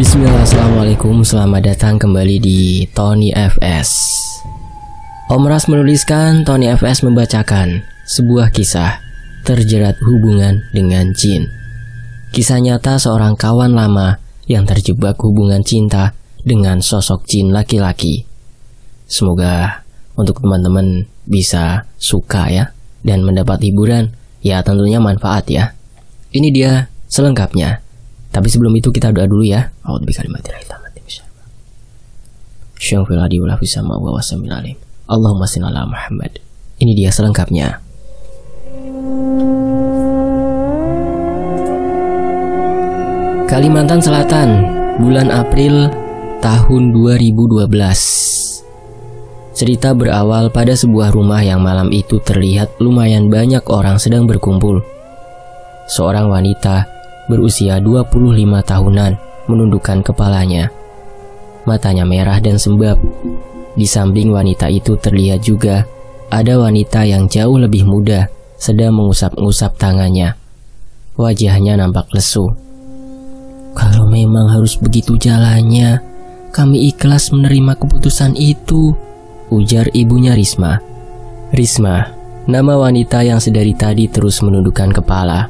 Bismillah, assalamualaikum, selamat datang kembali di Tony FS. Om Ras menuliskan, Tony FS membacakan sebuah kisah terjerat hubungan dengan jin. Kisah nyata seorang kawan lama yang terjebak hubungan cinta dengan sosok jin laki-laki. Semoga untuk teman-teman bisa suka ya, dan mendapat hiburan, ya tentunya manfaat ya. Ini dia selengkapnya. Tapi sebelum itu kita doa dulu ya. Allahumma shalli ala Muhammad. Ini dia selengkapnya. Kalimantan Selatan, bulan April tahun 2012. Cerita berawal pada sebuah rumah yang malam itu terlihat lumayan banyak orang sedang berkumpul. Seorang wanita berusia 25 tahunan menundukkan kepalanya. Matanya merah dan sembab. Di samping wanita itu terlihat juga ada wanita yang jauh lebih muda sedang mengusap-ngusap tangannya. Wajahnya nampak lesu. "Kalau memang harus begitu jalannya, kami ikhlas menerima keputusan itu," ujar ibunya Risma. Risma, nama wanita yang sedari tadi terus menundukkan kepala.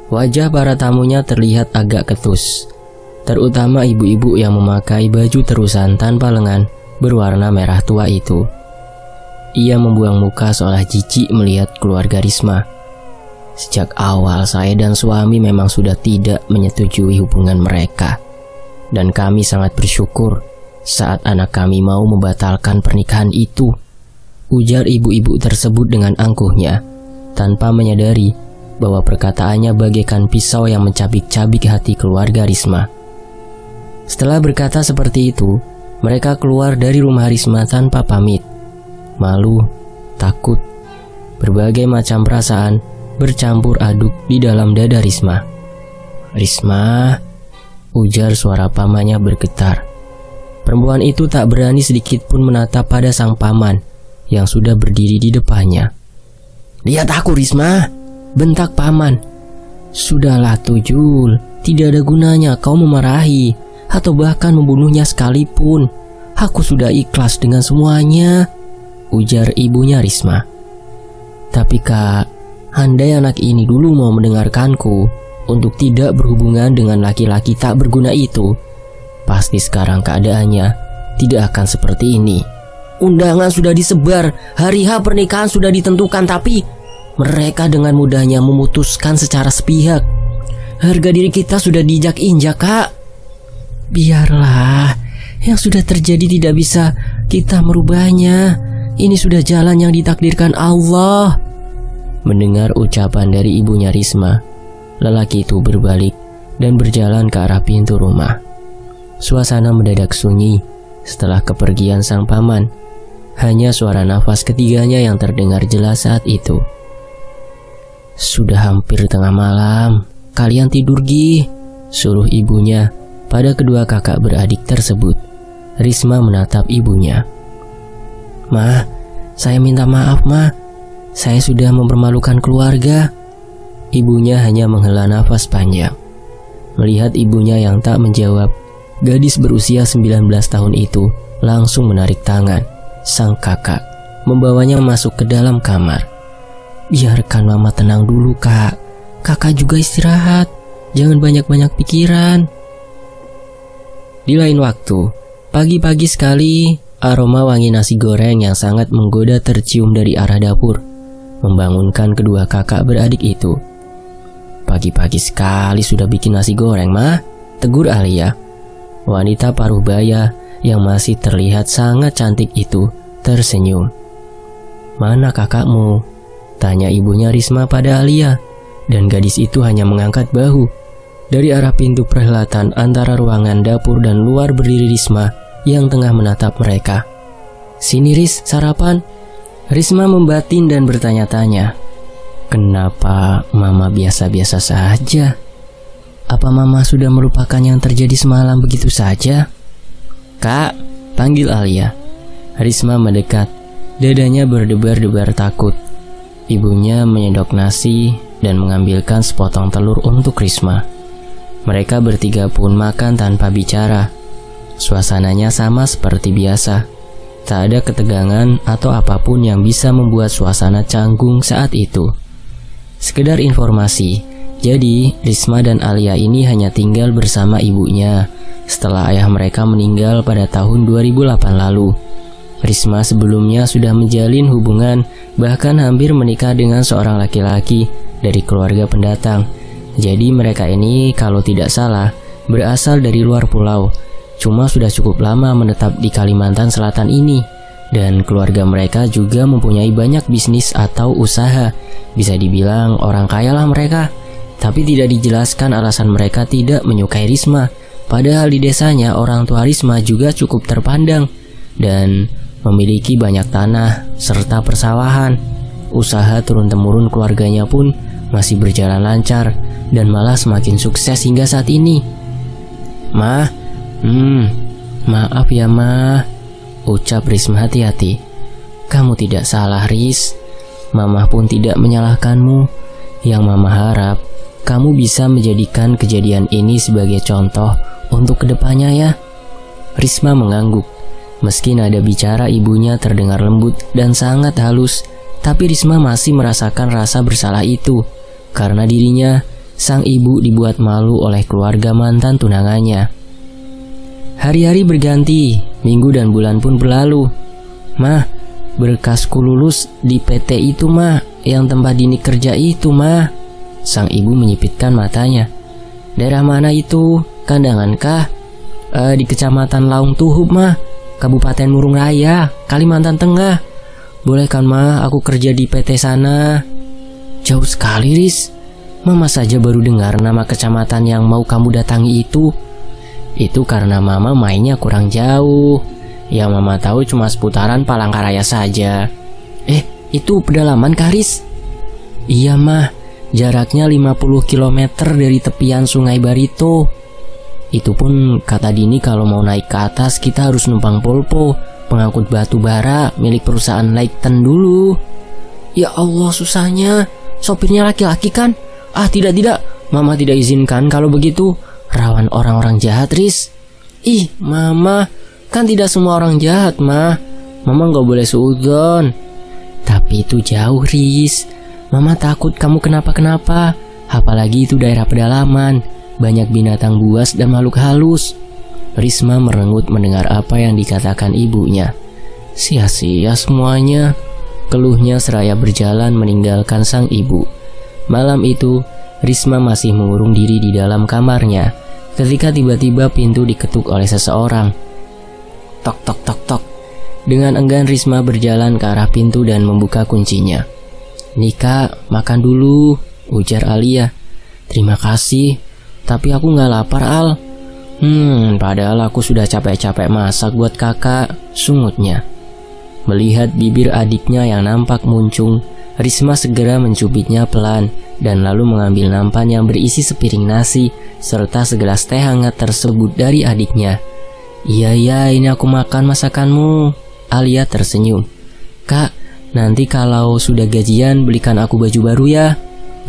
Wajah para tamunya terlihat agak ketus, terutama ibu-ibu yang memakai baju terusan tanpa lengan berwarna merah tua itu. Ia membuang muka seolah jijik melihat keluarga Risma. Sejak awal saya dan suami memang sudah tidak menyetujui hubungan mereka, dan kami sangat bersyukur saat anak kami mau membatalkan pernikahan itu, ujar ibu-ibu tersebut dengan angkuhnya, tanpa menyadari bahwa perkataannya bagaikan pisau yang mencabik-cabik hati keluarga Risma. Setelah berkata seperti itu, mereka keluar dari rumah Risma tanpa pamit. Malu, takut, berbagai macam perasaan bercampur aduk di dalam dada Risma. "Risma," ujar suara pamannya bergetar. Perempuan itu tak berani sedikit pun menatap pada sang paman yang sudah berdiri di depannya. "Lihat aku, Risma," bentak paman. "Sudahlah Tujul, tidak ada gunanya kau memarahi atau bahkan membunuhnya sekalipun. Aku sudah ikhlas dengan semuanya," ujar ibunya Risma. "Tapi Kak, andai anak ini dulu mau mendengarkanku untuk tidak berhubungan dengan laki-laki tak berguna itu, pasti sekarang keadaannya tidak akan seperti ini. Undangan sudah disebar, hari H pernikahan sudah ditentukan, tapi mereka dengan mudahnya memutuskan secara sepihak. Harga diri kita sudah diinjak-injak, Kak. Biarlah, yang sudah terjadi tidak bisa kita merubahnya. Ini sudah jalan yang ditakdirkan Allah." Mendengar ucapan dari ibunya Risma, lelaki itu berbalik dan berjalan ke arah pintu rumah. Suasana mendadak sunyi setelah kepergian sang paman. Hanya suara nafas ketiganya yang terdengar jelas saat itu. "Sudah hampir tengah malam, kalian tidur Gi," suruh ibunya pada kedua kakak beradik tersebut. Risma menatap ibunya. "Ma, saya minta maaf Ma, saya sudah mempermalukan keluarga." Ibunya hanya menghela nafas panjang. Melihat ibunya yang tak menjawab, gadis berusia 19 tahun itu langsung menarik tangan sang kakak, membawanya masuk ke dalam kamar. "Biarkan mama tenang dulu Kak, kakak juga istirahat, jangan banyak-banyak pikiran." Di lain waktu, pagi-pagi sekali, aroma wangi nasi goreng yang sangat menggoda tercium dari arah dapur, membangunkan kedua kakak beradik itu. "Pagi-pagi sekali sudah bikin nasi goreng, Ma," tegur Alia. Wanita paruh baya yang masih terlihat sangat cantik itu tersenyum. "Mana kakakmu?" tanya ibunya Risma pada Alia, dan gadis itu hanya mengangkat bahu. Dari arah pintu perhelatan antara ruangan dapur dan luar berdiri Risma yang tengah menatap mereka. "Sini Ris, sarapan." Risma membatin dan bertanya-tanya, "Kenapa mama biasa-biasa saja? Apa mama sudah melupakan yang terjadi semalam begitu saja?" "Kak," panggil Alia. Risma mendekat, dadanya berdebar-debar takut. Ibunya menyendok nasi dan mengambilkan sepotong telur untuk Risma. Mereka bertiga pun makan tanpa bicara. Suasananya sama seperti biasa. Tak ada ketegangan atau apapun yang bisa membuat suasana canggung saat itu. Sekedar informasi, jadi Risma dan Alia ini hanya tinggal bersama ibunya setelah ayah mereka meninggal pada tahun 2008 lalu. Risma sebelumnya sudah menjalin hubungan, bahkan hampir menikah dengan seorang laki-laki dari keluarga pendatang. Jadi mereka ini kalau tidak salah berasal dari luar pulau, cuma sudah cukup lama menetap di Kalimantan Selatan ini. Dan keluarga mereka juga mempunyai banyak bisnis atau usaha. Bisa dibilang orang kaya lah mereka. Tapi tidak dijelaskan alasan mereka tidak menyukai Risma. Padahal di desanya orang tua Risma juga cukup terpandang dan memiliki banyak tanah serta persawahan. Usaha turun-temurun keluarganya pun masih berjalan lancar dan malah semakin sukses hingga saat ini. Maaf ya Ma, ucap Risma hati-hati. Kamu tidak salah Ris, Mama pun tidak menyalahkanmu. Yang Mama harap kamu bisa menjadikan kejadian ini sebagai contoh untuk kedepannya ya. Risma mengangguk. Meski nada bicara ibunya terdengar lembut dan sangat halus, tapi Risma masih merasakan rasa bersalah itu karena dirinya, sang ibu, dibuat malu oleh keluarga mantan tunangannya. Hari-hari berganti, minggu dan bulan pun berlalu. Mah, berkasku lulus di PT itu mah, yang tempat Dini kerja itu mah. Sang ibu menyipitkan matanya. Daerah mana itu? Kandangan kah? Di Kecamatan Laung Tuhub mah, Kabupaten Murung Raya, Kalimantan Tengah. Boleh kan mah aku kerja di PT sana? Jauh sekali Riz. Mama saja baru dengar nama kecamatan yang mau kamu datangi itu. Itu karena Mama mainnya kurang jauh. Yang Mama tahu cuma seputaran Palangkaraya saja. Itu pedalaman kah Riz? Iya mah, jaraknya 50 km dari tepian Sungai Barito. Itu pun kata Dini kalau mau naik ke atas kita harus numpang polpo, pengangkut batu bara milik perusahaan Leighton dulu. Ya Allah susahnya. Sopirnya laki-laki kan? Tidak, Mama tidak izinkan kalau begitu. Rawan orang-orang jahat Riz. Ih Mama, kan tidak semua orang jahat mah. Mama gak boleh suudzon. Tapi itu jauh Riz. Mama takut kamu kenapa-kenapa. Apalagi itu daerah pedalaman, banyak binatang buas dan makhluk halus. Risma merengut mendengar apa yang dikatakan ibunya. Sia-sia semuanya, keluhnya seraya berjalan meninggalkan sang ibu. Malam itu, Risma masih mengurung diri di dalam kamarnya ketika tiba-tiba pintu diketuk oleh seseorang. Tok tok tok tok. Dengan enggan Risma berjalan ke arah pintu dan membuka kuncinya. Nika, makan dulu, ujar Alia. Terima kasih, tapi aku gak lapar Al. Padahal aku sudah capek-capek masak buat kakak, sungutnya. Melihat bibir adiknya yang nampak muncung, Risma segera mencubitnya pelan dan lalu mengambil nampan yang berisi sepiring nasi serta segelas teh hangat tersebut dari adiknya. Iya, ini aku makan masakanmu. Alia tersenyum. Kak, nanti kalau sudah gajian belikan aku baju baru ya.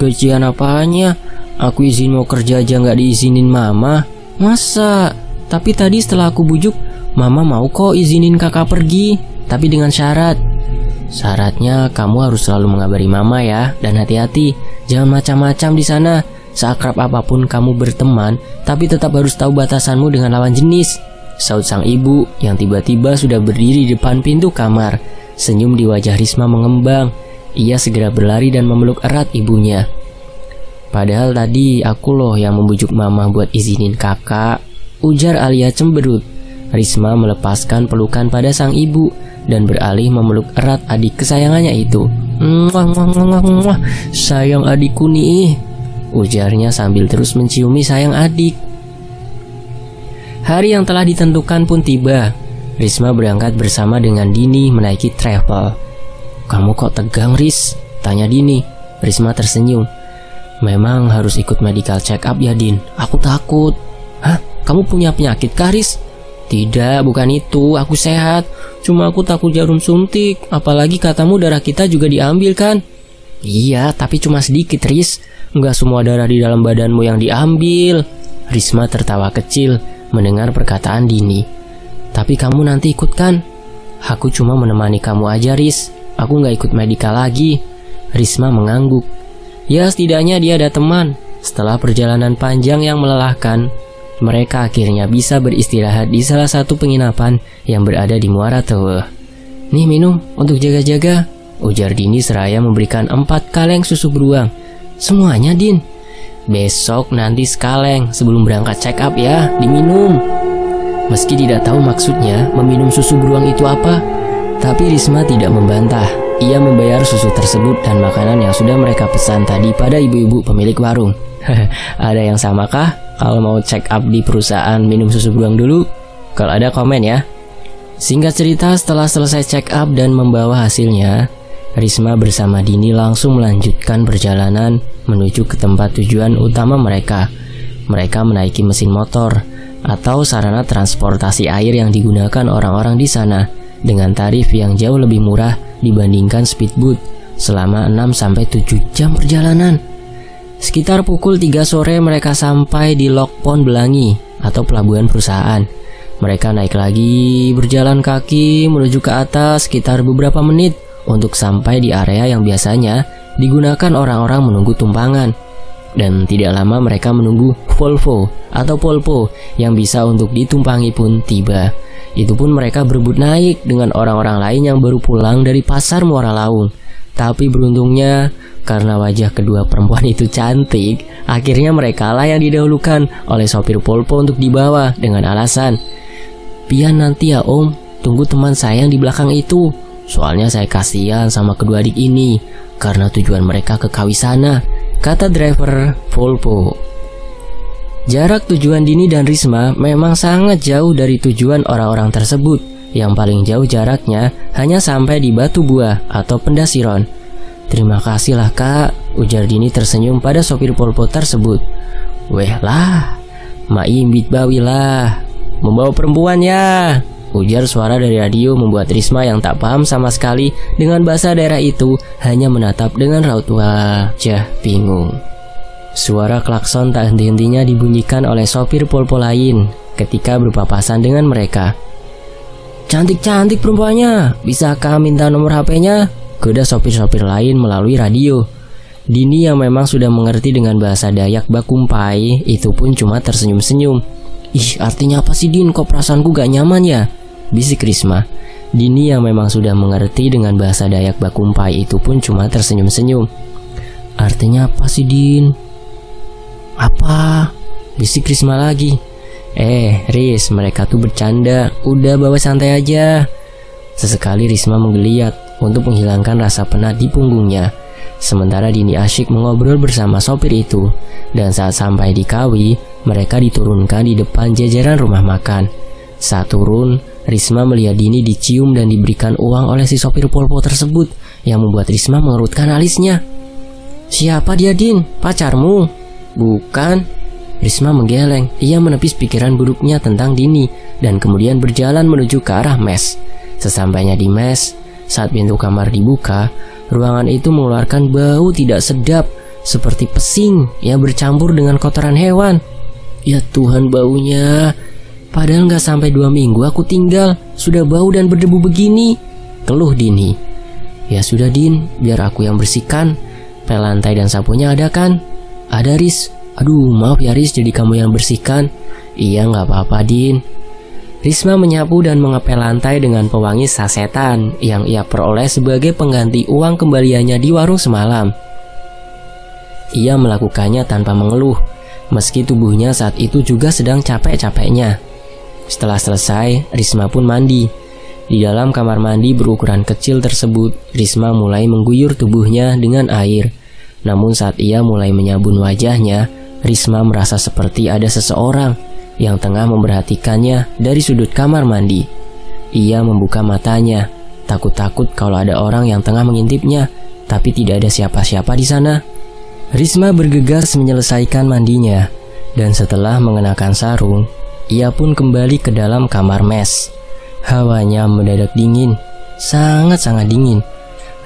Gajian apanya? Aku izin mau kerja aja gak diizinin Mama. Masa? Tapi tadi setelah aku bujuk, Mama mau kok izinin kakak pergi, tapi dengan syarat. Syaratnya kamu harus selalu mengabari Mama ya, dan hati-hati, jangan macam-macam di sana. Seakrab apapun kamu berteman, tapi tetap harus tahu batasanmu dengan lawan jenis, saut sang ibu yang tiba-tiba sudah berdiri di depan pintu kamar. Senyum di wajah Risma mengembang. Ia segera berlari dan memeluk erat ibunya. Padahal tadi aku loh yang membujuk Mama buat izinin kakak, ujar Alia cemberut. Risma melepaskan pelukan pada sang ibu dan beralih memeluk erat adik kesayangannya itu. Sayang adikku nih, ujarnya sambil terus menciumi sayang adik. Hari yang telah ditentukan pun tiba. Risma berangkat bersama dengan Dini menaiki travel. Kamu kok tegang Riz? Tanya Dini. Risma tersenyum. Memang harus ikut medical check up ya Din, aku takut. Hah? Kamu punya penyakit kah Riz? Tidak, bukan itu, aku sehat. Cuma aku takut jarum suntik. Apalagi katamu darah kita juga diambil kan? Iya, tapi cuma sedikit Riz. Enggak semua darah di dalam badanmu yang diambil. Risma tertawa kecil mendengar perkataan Dini. "Tapi kamu nanti ikut kan?" "Aku cuma menemani kamu aja, Riz. Aku gak ikut medikal lagi." Risma mengangguk. Ya, setidaknya dia ada teman. Setelah perjalanan panjang yang melelahkan, mereka akhirnya bisa beristirahat di salah satu penginapan yang berada di Muara Teueuh. "Nih minum untuk jaga-jaga," ujar Dini seraya memberikan 4 kaleng susu beruang. "Semuanya, Din." "Besok nanti sekaleng sebelum berangkat check up ya, diminum." Meski tidak tahu maksudnya meminum susu beruang itu apa, tapi Risma tidak membantah. Ia membayar susu tersebut dan makanan yang sudah mereka pesan tadi pada ibu-ibu pemilik warung. Ada yang samakah kalau mau check up di perusahaan minum susu beruang dulu? Kalau ada komen ya. Singkat cerita, setelah selesai check up dan membawa hasilnya, Risma bersama Dini langsung melanjutkan perjalanan menuju ke tempat tujuan utama mereka. Mereka menaiki mesin motor atau sarana transportasi air yang digunakan orang-orang di sana dengan tarif yang jauh lebih murah dibandingkan speedboat selama 6-7 jam perjalanan. Sekitar pukul 3 sore mereka sampai di Lok Pon Belangi atau pelabuhan perusahaan. Mereka naik lagi berjalan kaki menuju ke atas sekitar beberapa menit untuk sampai di area yang biasanya digunakan orang-orang menunggu tumpangan. Dan tidak lama mereka menunggu Volvo atau Polpo yang bisa untuk ditumpangi pun tiba. Itu pun mereka berebut naik dengan orang-orang lain yang baru pulang dari pasar Muara Laung. Tapi beruntungnya, karena wajah kedua perempuan itu cantik, akhirnya mereka lah yang didahulukan oleh sopir Polpo untuk dibawa dengan alasan, "Pian nanti ya om, tunggu teman saya yang di belakang itu. Soalnya saya kasihan sama kedua adik ini, karena tujuan mereka ke Kawisana," kata driver Volvo. Jarak tujuan Dini dan Risma memang sangat jauh dari tujuan orang-orang tersebut. Yang paling jauh jaraknya hanya sampai di Batu Buah atau Pendasiron. "Terima kasih lah kak," ujar Dini tersenyum pada sopir Polpo tersebut. "Weh lah, maimbit bawi lah, membawa perempuan ya," ujar suara dari radio membuat Risma yang tak paham sama sekali dengan bahasa daerah itu hanya menatap dengan raut wajah bingung. Suara klakson tak henti-hentinya dibunyikan oleh sopir Polpo lain ketika berpapasan dengan mereka. "Cantik-cantik perempuannya, bisakah minta nomor HP-nya?" goda sopir-sopir lain melalui radio. Dini yang memang sudah mengerti dengan bahasa Dayak Bakumpai itu pun cuma tersenyum-senyum. "Ih, artinya apa sih Din, kok perasaanku gak nyaman ya?" bisik Risma. Dini yang memang sudah mengerti dengan bahasa Dayak Bakumpai itu pun cuma tersenyum-senyum. "Artinya apa sih Din?" "Apa?" bisik Risma lagi. Riz, mereka tuh bercanda, udah bawa santai aja." Sesekali Risma menggeliat untuk menghilangkan rasa penat di punggungnya. Sementara Dini asyik mengobrol bersama sopir itu. Dan saat sampai di Kawi, mereka diturunkan di depan jajaran rumah makan. Saat turun, Risma melihat Dini dicium dan diberikan uang oleh si sopir Polpo tersebut, yang membuat Risma mengerutkan alisnya. "Siapa dia Din? Pacarmu?" "Bukan." Risma menggeleng. Ia menepis pikiran buruknya tentang Dini dan kemudian berjalan menuju ke arah mes. Sesampainya di mes, saat pintu kamar dibuka, ruangan itu mengeluarkan bau tidak sedap seperti pesing yang bercampur dengan kotoran hewan. "Ya Tuhan, baunya. Padahal gak sampai 2 minggu aku tinggal, sudah bau dan berdebu begini," keluh Dini. "Ya sudah Din, biar aku yang bersihkan. Pel lantai dan sapunya ada kan?" "Ada Riz." "Aduh, maaf ya Riz, jadi kamu yang bersihkan." "Iya, gak apa-apa Din." Risma menyapu dan mengepel lantai dengan pewangi sasetan yang ia peroleh sebagai pengganti uang kembaliannya di warung semalam. Ia melakukannya tanpa mengeluh, meski tubuhnya saat itu juga sedang capek-capeknya. Setelah selesai, Risma pun mandi. Di dalam kamar mandi berukuran kecil tersebut, Risma mulai mengguyur tubuhnya dengan air. Namun saat ia mulai menyabun wajahnya, Risma merasa seperti ada seseorang yang tengah memperhatikannya dari sudut kamar mandi. Ia membuka matanya, takut-takut kalau ada orang yang tengah mengintipnya, tapi tidak ada siapa-siapa di sana. Risma bergegas menyelesaikan mandinya, dan setelah mengenakan sarung, ia pun kembali ke dalam kamar mes. Hawanya mendadak dingin, sangat-sangat dingin.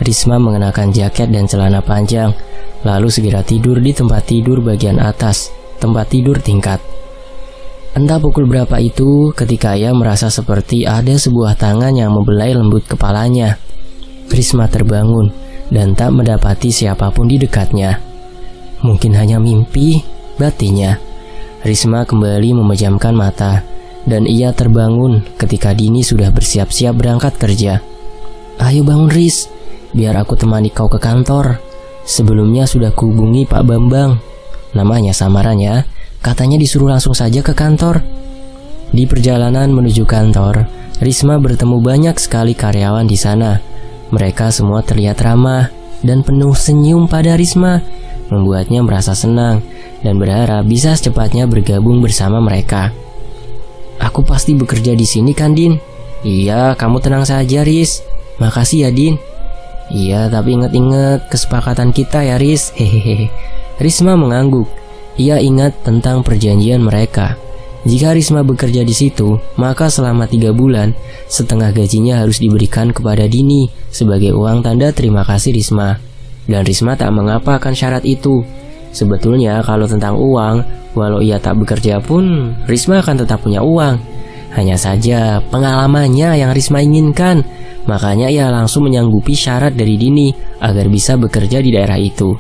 Risma mengenakan jaket dan celana panjang, lalu segera tidur di tempat tidur bagian atas, tempat tidur tingkat. Entah pukul berapa itu ketika ia merasa seperti ada sebuah tangan yang membelai lembut kepalanya. Risma terbangun dan tak mendapati siapapun di dekatnya. Mungkin hanya mimpi, batinnya. Risma kembali memejamkan mata dan ia terbangun ketika Dini sudah bersiap-siap berangkat kerja. Ayo bangun Ris, biar aku temani kau ke kantor. Sebelumnya sudah kuhubungi Pak Bambang. Namanya samarannya, katanya disuruh langsung saja ke kantor. Di perjalanan menuju kantor, Risma bertemu banyak sekali karyawan di sana. Mereka semua terlihat ramah dan penuh senyum pada Risma, membuatnya merasa senang dan berharap bisa secepatnya bergabung bersama mereka. Aku pasti bekerja di sini kan, Din? Iya, kamu tenang saja, Riz. Makasih ya, Din. Iya, tapi ingat-ingat kesepakatan kita ya, Riz. Hehehe. Risma mengangguk. Ia ingat tentang perjanjian mereka. Jika Risma bekerja di situ, maka selama 3 bulan, setengah gajinya harus diberikan kepada Dini sebagai uang tanda terima kasih Risma. Dan Risma tak mengapa akan syarat itu. Sebetulnya kalau tentang uang, walau ia tak bekerja pun, Risma akan tetap punya uang. Hanya saja pengalamannya yang Risma inginkan. Makanya ia langsung menyanggupi syarat dari Dini agar bisa bekerja di daerah itu.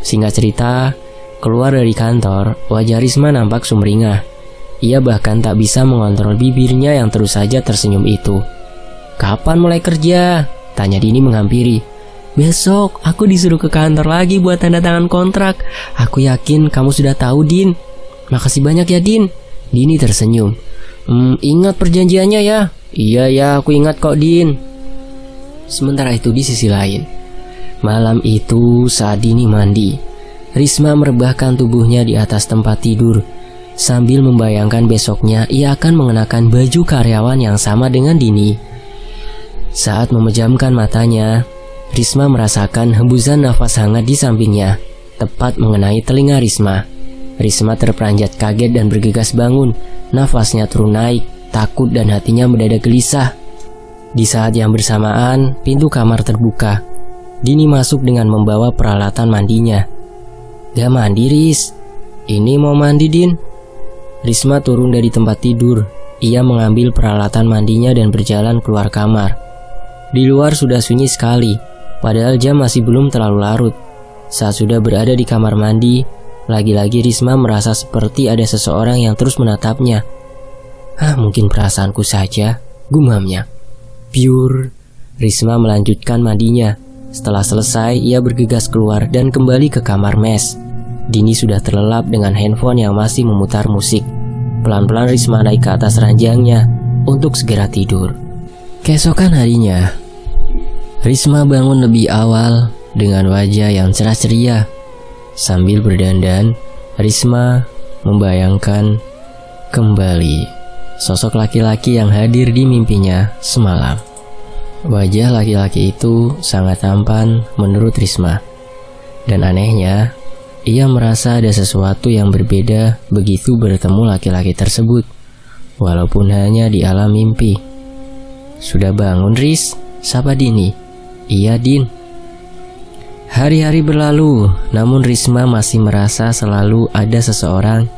Singkat cerita, keluar dari kantor, wajah Risma nampak sumringah. Ia bahkan tak bisa mengontrol bibirnya yang terus saja tersenyum itu. Kapan mulai kerja? Tanya Dini menghampiri. Besok, aku disuruh ke kantor lagi buat tanda tangan kontrak. Aku yakin kamu sudah tahu, Din. Makasih banyak ya, Din. Dini tersenyum. Ingat perjanjiannya ya? Iya ya, aku ingat kok, Din. Sementara itu di sisi lain, malam itu saat Dini mandi, Risma merebahkan tubuhnya di atas tempat tidur sambil membayangkan besoknya ia akan mengenakan baju karyawan yang sama dengan Dini. Saat memejamkan matanya, Risma merasakan hembusan nafas hangat di sampingnya, tepat mengenai telinga Risma. Risma terperanjat kaget dan bergegas bangun. Nafasnya turun naik, takut dan hatinya mendadak gelisah. Di saat yang bersamaan, pintu kamar terbuka. Dini masuk dengan membawa peralatan mandinya. Gak mandi, Riz. Ini mau mandi, Din. Risma turun dari tempat tidur. Ia mengambil peralatan mandinya dan berjalan keluar kamar. Di luar sudah sunyi sekali, padahal jam masih belum terlalu larut. Saat sudah berada di kamar mandi, lagi-lagi Risma merasa seperti ada seseorang yang terus menatapnya. Mungkin perasaanku saja, gumamnya. Pure. Risma melanjutkan mandinya. Setelah selesai, ia bergegas keluar dan kembali ke kamar mes. Dini sudah terlelap dengan handphone yang masih memutar musik. Pelan-pelan Risma naik ke atas ranjangnya untuk segera tidur. Keesokan harinya, Risma bangun lebih awal dengan wajah yang cerah ceria. Sambil berdandan, Risma membayangkan kembali sosok laki-laki yang hadir di mimpinya semalam. Wajah laki-laki itu sangat tampan menurut Risma. Dan anehnya, ia merasa ada sesuatu yang berbeda begitu bertemu laki-laki tersebut, walaupun hanya di alam mimpi. Sudah bangun, Riz? Sapa Dini. Iya, Din. Hari-hari berlalu, namun Risma masih merasa selalu ada seseorang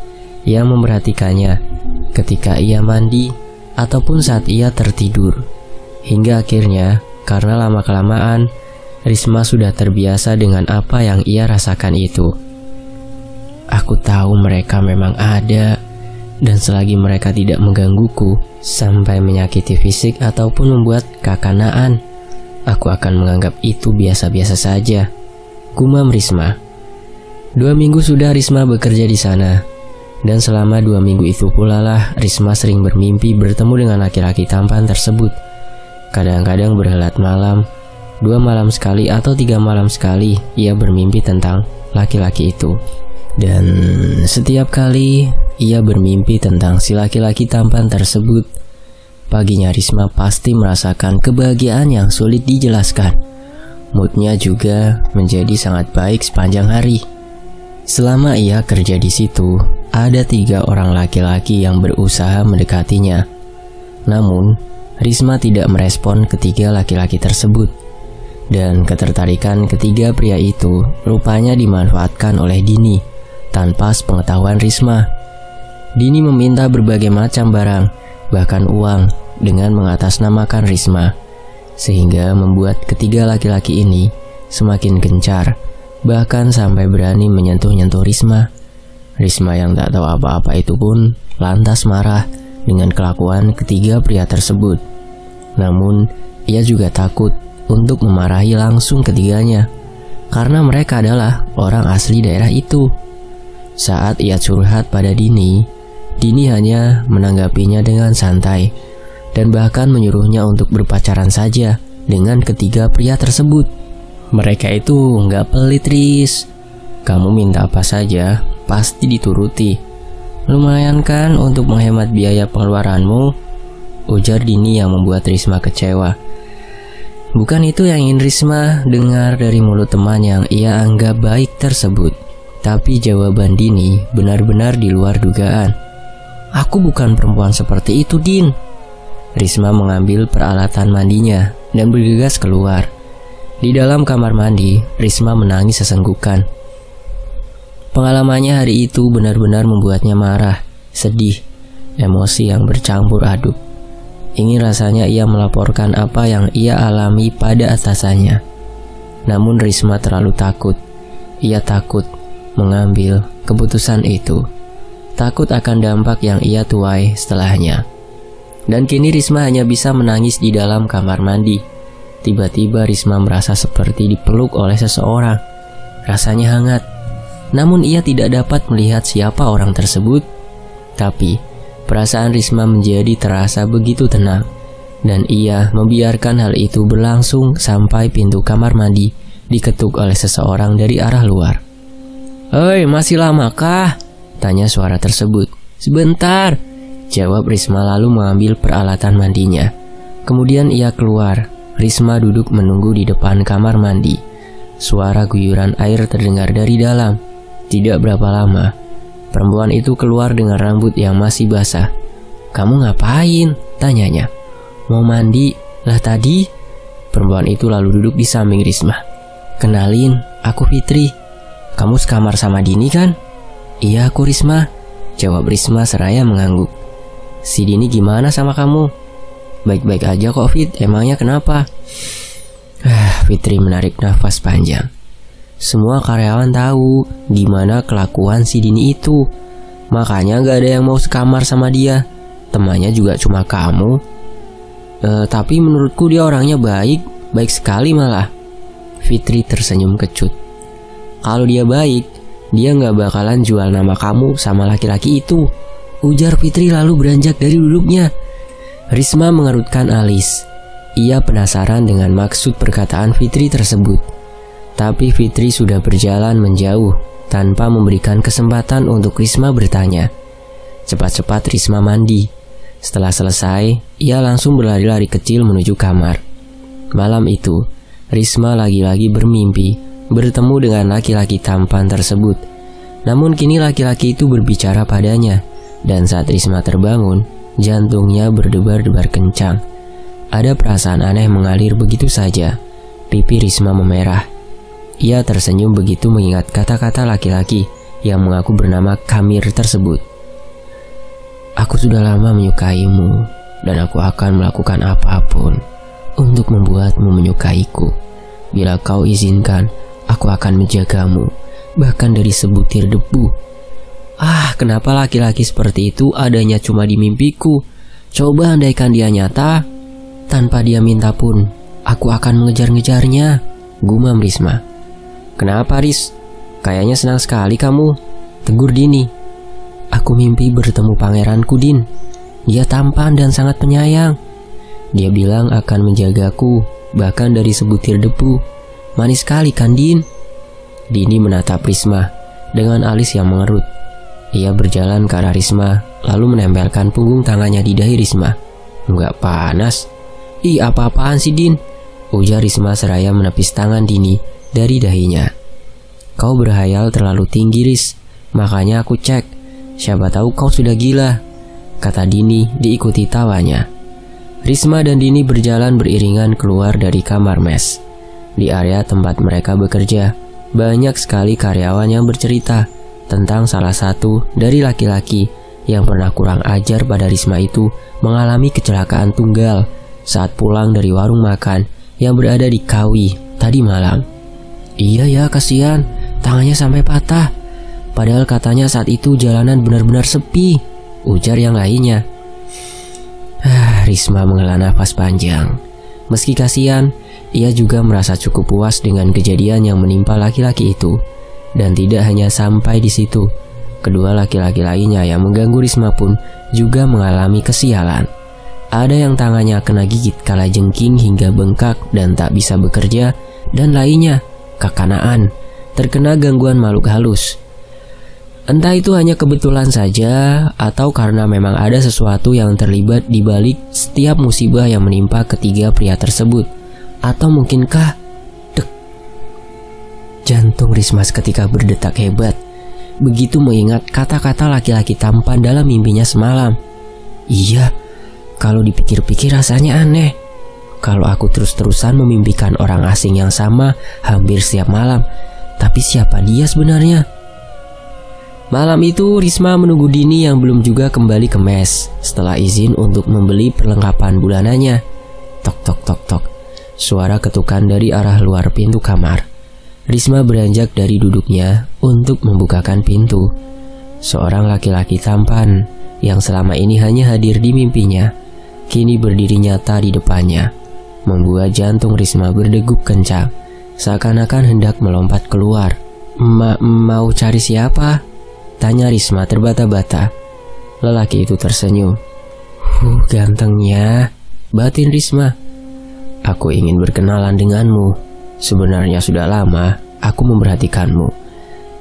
yang memperhatikannya ketika ia mandi ataupun saat ia tertidur. Hingga akhirnya, karena lama-kelamaan, Risma sudah terbiasa dengan apa yang ia rasakan itu. Aku tahu mereka memang ada, dan selagi mereka tidak menggangguku sampai menyakiti fisik ataupun membuat kekanaan, aku akan menganggap itu biasa-biasa saja, gumam Risma. 2 minggu sudah Risma bekerja di sana. Dan selama 2 minggu itu pula lah Risma sering bermimpi bertemu dengan laki-laki tampan tersebut. Kadang-kadang berhelat malam, 2 malam sekali atau 3 malam sekali ia bermimpi tentang laki-laki itu. Dan setiap kali ia bermimpi tentang si laki-laki tampan tersebut, paginya Risma pasti merasakan kebahagiaan yang sulit dijelaskan. Moodnya juga menjadi sangat baik sepanjang hari. Selama ia kerja di situ, ada 3 orang laki-laki yang berusaha mendekatinya. Namun, Risma tidak merespon ketiga laki-laki tersebut. Dan ketertarikan ketiga pria itu rupanya dimanfaatkan oleh Dini tanpa sepengetahuan Risma. Dini meminta berbagai macam barang, bahkan uang, dengan mengatasnamakan Risma, sehingga membuat ketiga laki-laki ini semakin gencar, bahkan sampai berani menyentuh-nyentuh Risma. Risma yang tak tahu apa-apa itu pun lantas marah dengan kelakuan ketiga pria tersebut. Namun, ia juga takut untuk memarahi langsung ketiganya, karena mereka adalah orang asli daerah itu. Saat ia curhat pada Dini hanya menanggapinya dengan santai, dan bahkan menyuruhnya untuk berpacaran saja dengan ketiga pria tersebut. Mereka itu nggak pelit, Riz. Kamu minta apa saja, pasti dituruti. Lumayan kan untuk menghemat biaya pengeluaranmu, ujar Dini yang membuat Risma kecewa. Bukan itu yang ingin Risma dengar dari mulut teman yang ia anggap baik tersebut. Tapi jawaban Dini benar-benar di luar dugaan. Aku bukan perempuan seperti itu, Din. Risma mengambil peralatan mandinya dan bergegas keluar. Di dalam kamar mandi, Risma menangis sesenggukan. Pengalamannya hari itu benar-benar membuatnya marah, sedih, emosi yang bercampur aduk. Ingin rasanya ia melaporkan apa yang ia alami pada atasannya. Namun Risma terlalu takut. Ia takut mengambil keputusan itu. Takut akan dampak yang ia tuai setelahnya. Dan kini Risma hanya bisa menangis di dalam kamar mandi. Tiba-tiba Risma merasa seperti dipeluk oleh seseorang. Rasanya hangat. Namun ia tidak dapat melihat siapa orang tersebut. Tapi perasaan Risma menjadi terasa begitu tenang, dan ia membiarkan hal itu berlangsung sampai pintu kamar mandi diketuk oleh seseorang dari arah luar. "Hei, masih lamakah?" tanya suara tersebut. "Sebentar," jawab Risma lalu mengambil peralatan mandinya. Kemudian ia keluar. Risma duduk menunggu di depan kamar mandi. Suara guyuran air terdengar dari dalam. Tidak berapa lama, perempuan itu keluar dengan rambut yang masih basah. "Kamu ngapain?" tanyanya. "Mau mandi lah tadi." Perempuan itu lalu duduk di samping Risma. "Kenalin, aku Fitri. Kamu sekamar sama Dini kan?" "Iya, aku Risma," jawab Risma seraya mengangguk. "Si Dini gimana sama kamu?" "Baik-baik aja kok, Fit. Emangnya kenapa?" Fitri menarik nafas panjang. Semua karyawan tahu gimana kelakuan si Dini itu. Makanya gak ada yang mau sekamar sama dia. Temannya juga cuma kamu. Tapi menurutku dia orangnya baik sekali malah." Fitri tersenyum kecut. "Kalau dia baik, dia gak bakalan jual nama kamu sama laki-laki itu," ujar Fitri lalu beranjak dari duduknya. Risma mengerutkan alis. Ia penasaran dengan maksud perkataan Fitri tersebut. Tapi Fitri sudah berjalan menjauh tanpa memberikan kesempatan untuk Risma bertanya. Cepat-cepat Risma mandi. Setelah selesai, ia langsung berlari-lari kecil menuju kamar. Malam itu, Risma lagi-lagi bermimpi bertemu dengan laki-laki tampan tersebut. Namun kini laki-laki itu berbicara padanya, dan saat Risma terbangun, jantungnya berdebar-debar kencang. Ada perasaan aneh mengalir begitu saja. Pipi Risma memerah. Ia tersenyum begitu mengingat kata-kata laki-laki yang mengaku bernama Kamir tersebut. "Aku sudah lama menyukaimu, dan aku akan melakukan apapun untuk membuatmu menyukaiku. Bila kau izinkan, aku akan menjagamu, bahkan dari sebutir debu." Kenapa laki-laki seperti itu adanya cuma di mimpiku? Coba andaikan dia nyata, tanpa dia minta pun, aku akan mengejar-ngejarnya, gumam Risma. "Kenapa, Riz? Kayaknya senang sekali kamu," tegur Dini. "Aku mimpi bertemu pangeranku, Din. Dia tampan dan sangat penyayang. Dia bilang akan menjagaku, bahkan dari sebutir debu. Manis sekali kan, Din?" Dini menatap Risma dengan alis yang mengerut. Ia berjalan ke arah Risma, lalu menempelkan punggung tangannya di dahi Risma. "Nggak panas?" "Ih, apa-apaan sih, Din?" ujar Risma seraya menepis tangan Dini dari dahinya. "Kau berhayal terlalu tinggi, Riz. Makanya aku cek. Siapa tahu kau sudah gila," kata Dini diikuti tawanya. Risma dan Dini berjalan beriringan keluar dari kamar mes. Di area tempat mereka bekerja, banyak sekali karyawan yang bercerita tentang salah satu dari laki-laki yang pernah kurang ajar pada Risma itu mengalami kecelakaan tunggal saat pulang dari warung makan yang berada di Kawi tadi malam. Iya ya, kasihan, tangannya sampai patah. Padahal katanya saat itu jalanan benar-benar sepi, ujar yang lainnya. Risma menghela nafas panjang. Meski kasihan, ia juga merasa cukup puas dengan kejadian yang menimpa laki-laki itu. Dan tidak hanya sampai di situ, kedua laki-laki lainnya yang mengganggu Risma pun juga mengalami kesialan. Ada yang tangannya kena gigit kalajengking hingga bengkak dan tak bisa bekerja, dan lainnya, kakanaan, terkena gangguan makhluk halus. Entah itu hanya kebetulan saja atau karena memang ada sesuatu yang terlibat di balik setiap musibah yang menimpa ketiga pria tersebut. Atau mungkinkah jantung Risma seketika berdetak hebat begitu mengingat kata-kata laki-laki tampan dalam mimpinya semalam. Iya, kalau dipikir-pikir rasanya aneh. Kalau aku terus-terusan memimpikan orang asing yang sama hampir setiap malam, tapi siapa dia sebenarnya? Malam itu Risma menunggu Dini yang belum juga kembali ke mes setelah izin untuk membeli perlengkapan bulanannya. Tok tok tok tok. Suara ketukan dari arah luar pintu kamar. Risma beranjak dari duduknya untuk membukakan pintu. Seorang laki-laki tampan yang selama ini hanya hadir di mimpinya, kini berdiri nyata di depannya, membuat jantung Risma berdegup kencang, seakan-akan hendak melompat keluar. Mau cari siapa? Tanya Risma terbata-bata. Lelaki itu tersenyum. Gantengnya, batin Risma. Aku ingin berkenalan denganmu. Sebenarnya sudah lama aku memperhatikanmu,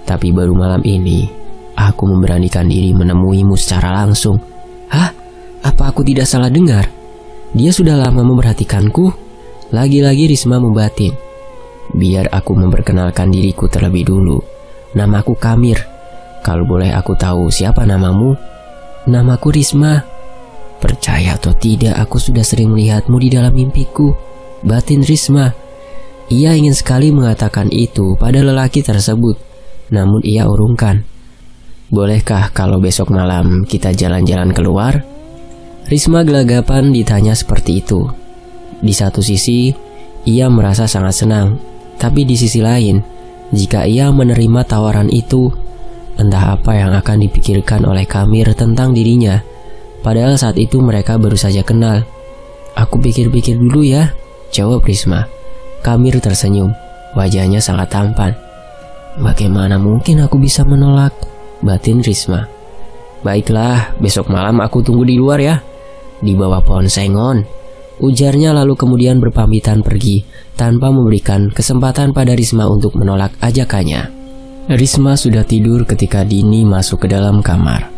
tapi baru malam ini aku memberanikan diri menemuimu secara langsung. Hah? Apa aku tidak salah dengar? Dia sudah lama memperhatikanku? Lagi-lagi Risma membatin. Biar aku memperkenalkan diriku terlebih dulu. Namaku Kamir. Kalau boleh aku tahu siapa namamu? Namaku Risma. Percaya atau tidak, aku sudah sering melihatmu di dalam mimpiku, batin Risma. Ia ingin sekali mengatakan itu pada lelaki tersebut, namun ia urungkan. Bolehkah kalau besok malam kita jalan-jalan keluar? Risma gelagapan ditanya seperti itu. Di satu sisi, ia merasa sangat senang, tapi di sisi lain, jika ia menerima tawaran itu, entah apa yang akan dipikirkan oleh Kamir tentang dirinya. Padahal saat itu mereka baru saja kenal. Aku pikir-pikir dulu ya, jawab Risma. Kamir tersenyum, wajahnya sangat tampan. Bagaimana mungkin aku bisa menolak, batin Risma. Baiklah, besok malam aku tunggu di luar ya, di bawah pohon sengon, ujarnya lalu kemudian berpamitan pergi tanpa memberikan kesempatan pada Risma untuk menolak ajakannya. Risma sudah tidur ketika Dini masuk ke dalam kamar.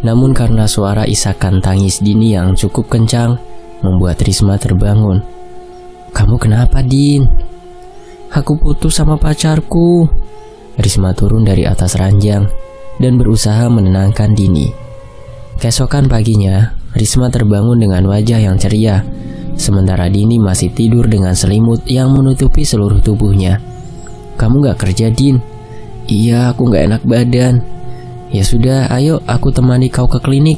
Namun karena suara isakan tangis Dini yang cukup kencang membuat Risma terbangun. Kamu kenapa, Din? Aku putus sama pacarku. Risma turun dari atas ranjang dan berusaha menenangkan Dini. Keesokan paginya, Risma terbangun dengan wajah yang ceria, sementara Dini masih tidur dengan selimut yang menutupi seluruh tubuhnya. Kamu gak kerja, Din? Iya, aku gak enak badan. Ya sudah, ayo aku temani kau ke klinik.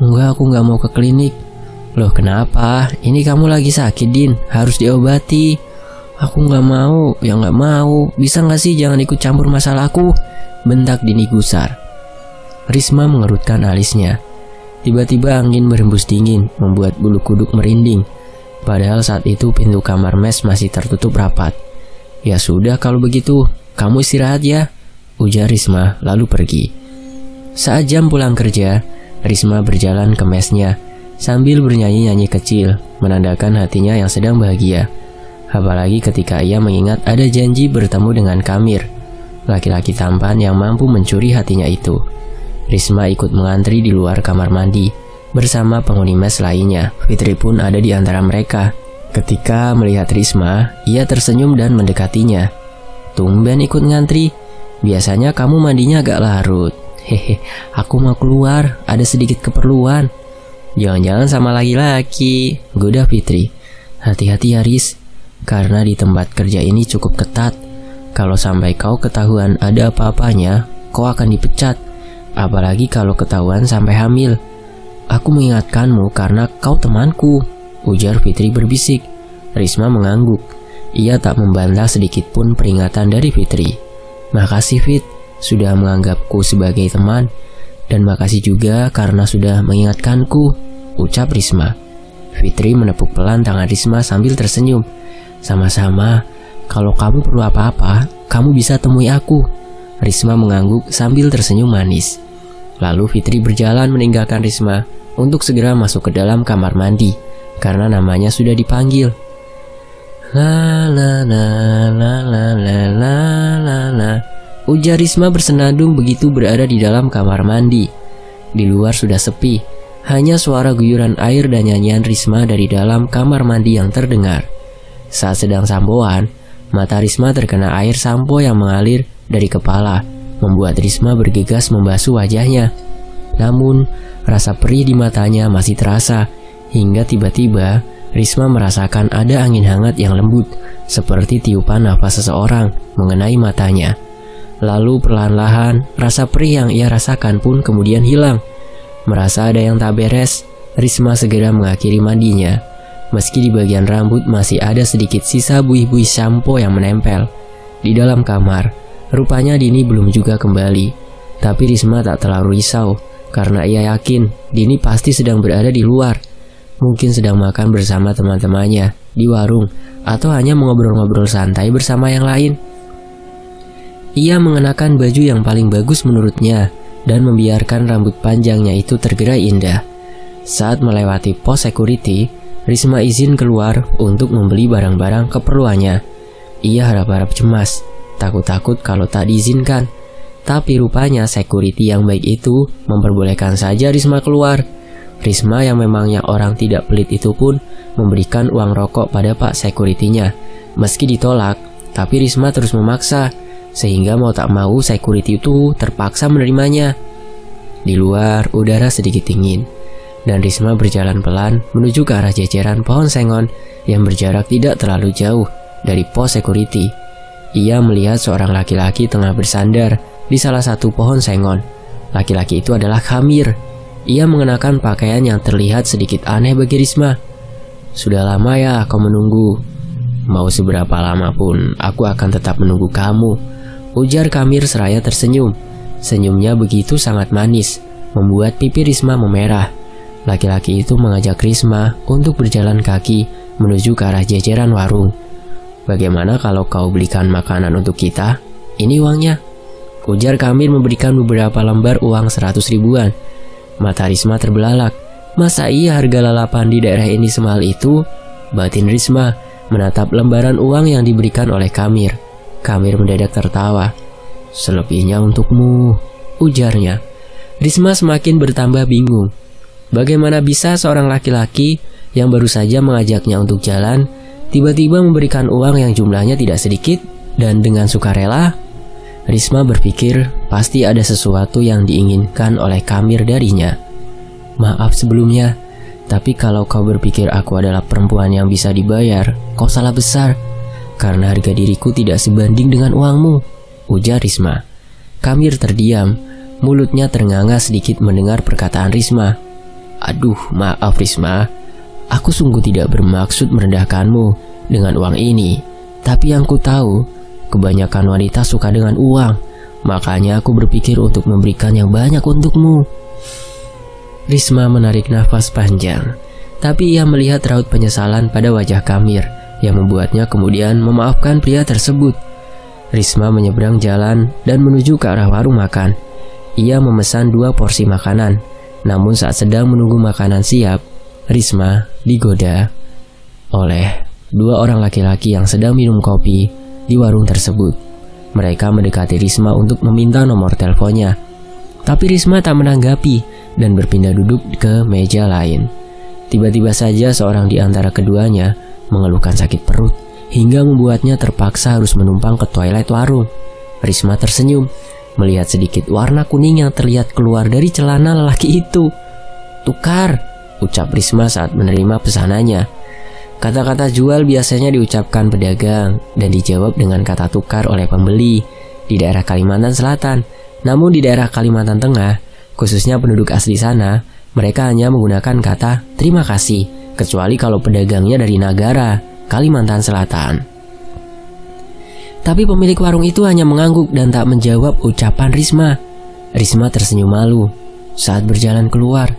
Enggak, aku gak mau ke klinik. Loh kenapa? Ini kamu lagi sakit, Din, harus diobati. Aku gak mau, ya gak mau. Bisa gak sih jangan ikut campur masalahku? Bentak Dini gusar. Risma mengerutkan alisnya. Tiba-tiba angin berhembus dingin membuat bulu kuduk merinding. Padahal saat itu pintu kamar mes masih tertutup rapat. Ya sudah kalau begitu, kamu istirahat ya, ujar Risma lalu pergi. Saat jam pulang kerja, Risma berjalan ke mesnya sambil bernyanyi-nyanyi kecil, menandakan hatinya yang sedang bahagia. Apalagi ketika ia mengingat ada janji bertemu dengan Kamir, laki-laki tampan yang mampu mencuri hatinya itu. Risma ikut mengantri di luar kamar mandi bersama penghuni mes lainnya. Fitri pun ada di antara mereka. Ketika melihat Risma, ia tersenyum dan mendekatinya. Tumben ikut ngantri, biasanya kamu mandinya agak larut. Hehe, aku mau keluar, ada sedikit keperluan. Jangan-jangan sama laki-laki, goda Fitri. Hati-hati ya Riz, karena di tempat kerja ini cukup ketat. Kalau sampai kau ketahuan ada apa-apanya, kau akan dipecat. apalagi kalau ketahuan sampai hamil. Aku mengingatkanmu karena kau temanku, ujar Fitri berbisik. Risma mengangguk. Ia tak membantah sedikit pun peringatan dari Fitri. Makasih Fit, sudah menganggapku sebagai teman. Dan makasih juga karena sudah mengingatkanku, ucap Risma. Fitri menepuk pelan tangan Risma sambil tersenyum. Sama-sama, kalau kamu perlu apa-apa, kamu bisa temui aku. Risma mengangguk sambil tersenyum manis. Lalu Fitri berjalan meninggalkan Risma untuk segera masuk ke dalam kamar mandi karena namanya sudah dipanggil. La la la la la la la la la, ujar Risma bersenandung begitu berada di dalam kamar mandi. Di luar sudah sepi, hanya suara guyuran air dan nyanyian Risma dari dalam kamar mandi yang terdengar. Saat sedang sampoan, mata Risma terkena air sampo yang mengalir dari kepala, membuat Risma bergegas membasuh wajahnya. Namun, rasa perih di matanya masih terasa, hingga tiba-tiba Risma merasakan ada angin hangat yang lembut, seperti tiupan nafas seseorang mengenai matanya. Lalu perlahan-lahan, rasa perih yang ia rasakan pun kemudian hilang. Merasa ada yang tak beres, Risma segera mengakhiri mandinya. Meski di bagian rambut masih ada sedikit sisa buih-buih sampo yang menempel. Di dalam kamar, rupanya Dini belum juga kembali. Tapi Risma tak terlalu risau, karena ia yakin Dini pasti sedang berada di luar. Mungkin sedang makan bersama teman-temannya di warung, atau hanya mengobrol-ngobrol santai bersama yang lain. Ia mengenakan baju yang paling bagus menurutnya, dan membiarkan rambut panjangnya itu tergerai indah. Saat melewati pos security, Risma izin keluar untuk membeli barang-barang keperluannya. Ia harap-harap cemas, takut-takut kalau tak diizinkan. Tapi rupanya security yang baik itu memperbolehkan saja Risma keluar. Risma yang memangnya orang tidak pelit itu pun memberikan uang rokok pada Pak Security-nya. Meski ditolak, tapi Risma terus memaksa, sehingga mau tak mau security itu terpaksa menerimanya. Di luar udara sedikit dingin, dan Risma berjalan pelan menuju ke arah jajaran pohon sengon yang berjarak tidak terlalu jauh dari pos security. Ia melihat seorang laki-laki tengah bersandar di salah satu pohon sengon. Laki-laki itu adalah Khamir. Ia mengenakan pakaian yang terlihat sedikit aneh bagi Risma. Sudah lama ya kau menunggu. Mau seberapa lama pun aku akan tetap menunggu kamu, ujar Khamir seraya tersenyum. Senyumnya begitu sangat manis, membuat pipi Risma memerah. Laki-laki itu mengajak Risma untuk berjalan kaki menuju ke arah jajaran warung. Bagaimana kalau kau belikan makanan untuk kita? Ini uangnya, ujar Khamir memberikan beberapa lembar uang 100 ribuan. Mata Risma terbelalak. Masa iya harga lalapan di daerah ini semahal itu? Batin Risma menatap lembaran uang yang diberikan oleh Khamir. Khamir mendadak tertawa. Selebihnya untukmu, ujarnya. Risma semakin bertambah bingung. Bagaimana bisa seorang laki-laki yang baru saja mengajaknya untuk jalan tiba-tiba memberikan uang yang jumlahnya tidak sedikit dan dengan sukarela? Risma berpikir pasti ada sesuatu yang diinginkan oleh Khamir darinya. Maaf sebelumnya, tapi kalau kau berpikir aku adalah perempuan yang bisa dibayar, kau salah besar. Karena harga diriku tidak sebanding dengan uangmu, ujar Risma. Khamir terdiam, mulutnya ternganga sedikit mendengar perkataan Risma. Aduh, maaf Risma, aku sungguh tidak bermaksud merendahkanmu dengan uang ini. Tapi yang ku tahu, kebanyakan wanita suka dengan uang, makanya aku berpikir untuk memberikan yang banyak untukmu. Risma menarik nafas panjang, tapi ia melihat raut penyesalan pada wajah Khamir yang membuatnya kemudian memaafkan pria tersebut. Risma menyeberang jalan dan menuju ke arah warung makan. Ia memesan 2 porsi makanan. Namun saat sedang menunggu makanan siap, Risma digoda oleh 2 orang laki-laki yang sedang minum kopi di warung tersebut. Mereka mendekati Risma untuk meminta nomor teleponnya. Tapi Risma tak menanggapi dan berpindah duduk ke meja lain. Tiba-tiba saja seorang di antara keduanya mengeluhkan sakit perut hingga membuatnya terpaksa harus menumpang ke toilet warung. Risma tersenyum melihat sedikit warna kuning yang terlihat keluar dari celana lelaki itu. Tukar, ucap Risma saat menerima pesanannya. Kata-kata jual biasanya diucapkan pedagang dan dijawab dengan kata tukar oleh pembeli di daerah Kalimantan Selatan. Namun di daerah Kalimantan Tengah, Khususnya penduduk asli sana, mereka hanya menggunakan kata terima kasih, kecuali kalau pedagangnya dari Nagara, Kalimantan Selatan. Tapi pemilik warung itu hanya mengangguk dan tak menjawab ucapan Risma. Risma tersenyum malu saat berjalan keluar.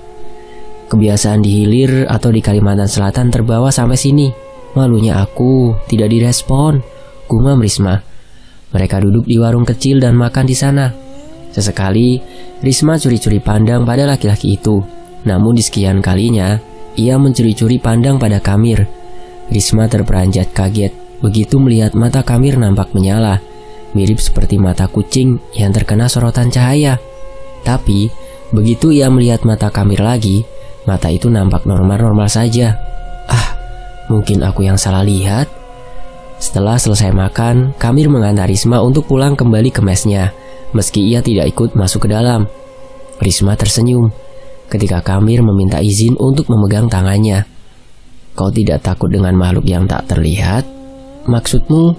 Kebiasaan di Hilir atau di Kalimantan Selatan terbawa sampai sini. Malunya aku tidak direspon, gumam Risma. Mereka duduk di warung kecil dan makan di sana. Sesekali, Risma curi-curi pandang pada laki-laki itu. Namun di sekian kalinya, ia mencuri-curi pandang pada Kamir. Risma terperanjat kaget begitu melihat mata Kamir nampak menyala, mirip seperti mata kucing yang terkena sorotan cahaya. Tapi, begitu ia melihat mata Kamir lagi, mata itu nampak normal-normal saja. Mungkin aku yang salah lihat. Setelah selesai makan, Kamir mengantar Risma untuk pulang kembali ke mesnya, meski ia tidak ikut masuk ke dalam. Risma tersenyum ketika Kamir meminta izin untuk memegang tangannya. Kau tidak takut dengan makhluk yang tak terlihat? Maksudmu,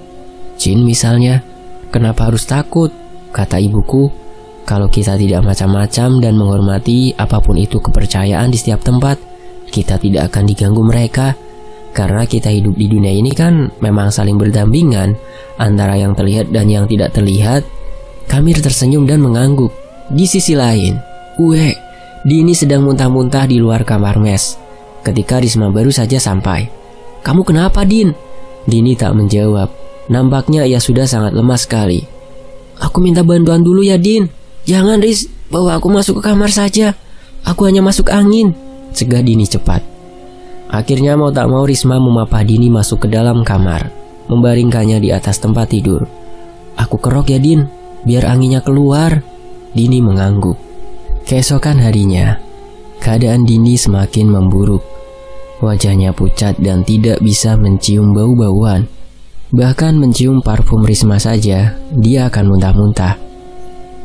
jin misalnya? Kenapa harus takut? Kata ibuku, kalau kita tidak macam-macam dan menghormati apapun itu kepercayaan di setiap tempat, kita tidak akan diganggu mereka. Karena kita hidup di dunia ini kan memang saling berdampingan antara yang terlihat dan yang tidak terlihat. Kamir tersenyum dan mengangguk. Di sisi lain, Dini sedang muntah-muntah di luar kamar mes ketika Risma baru saja sampai. Kamu kenapa, Din? Dini tak menjawab. Nampaknya ia sudah sangat lemas sekali. Aku minta bantuan dulu ya, Din. Jangan, Riz, bawa aku masuk ke kamar saja. Aku hanya masuk angin, cegah Dini cepat. Akhirnya mau tak mau Risma memapah Dini masuk ke dalam kamar, membaringkannya di atas tempat tidur. Aku kerok ya, Din, biar anginnya keluar. Dini mengangguk. Keesokan harinya, keadaan Dini semakin memburuk. Wajahnya pucat dan tidak bisa mencium bau-bauan. Bahkan mencium parfum Risma saja, dia akan muntah-muntah.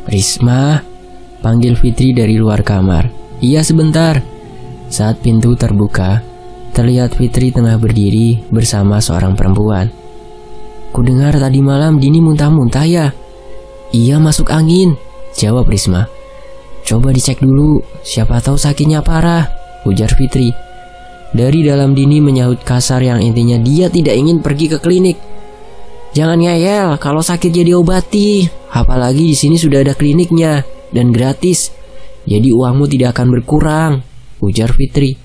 Risma, panggil Fitri dari luar kamar. Iya, sebentar. Saat pintu terbuka, terlihat Fitri tengah berdiri bersama seorang perempuan. Kudengar tadi malam Dini muntah-muntah ya? Iya, masuk angin, jawab Risma. Coba dicek dulu, siapa tahu sakitnya parah, ujar Fitri. Dari dalam Dini menyahut kasar yang intinya dia tidak ingin pergi ke klinik. Jangan ngeyel, kalau sakit jadi obati. Apalagi di sini sudah ada kliniknya dan gratis. Jadi uangmu tidak akan berkurang, ujar Fitri.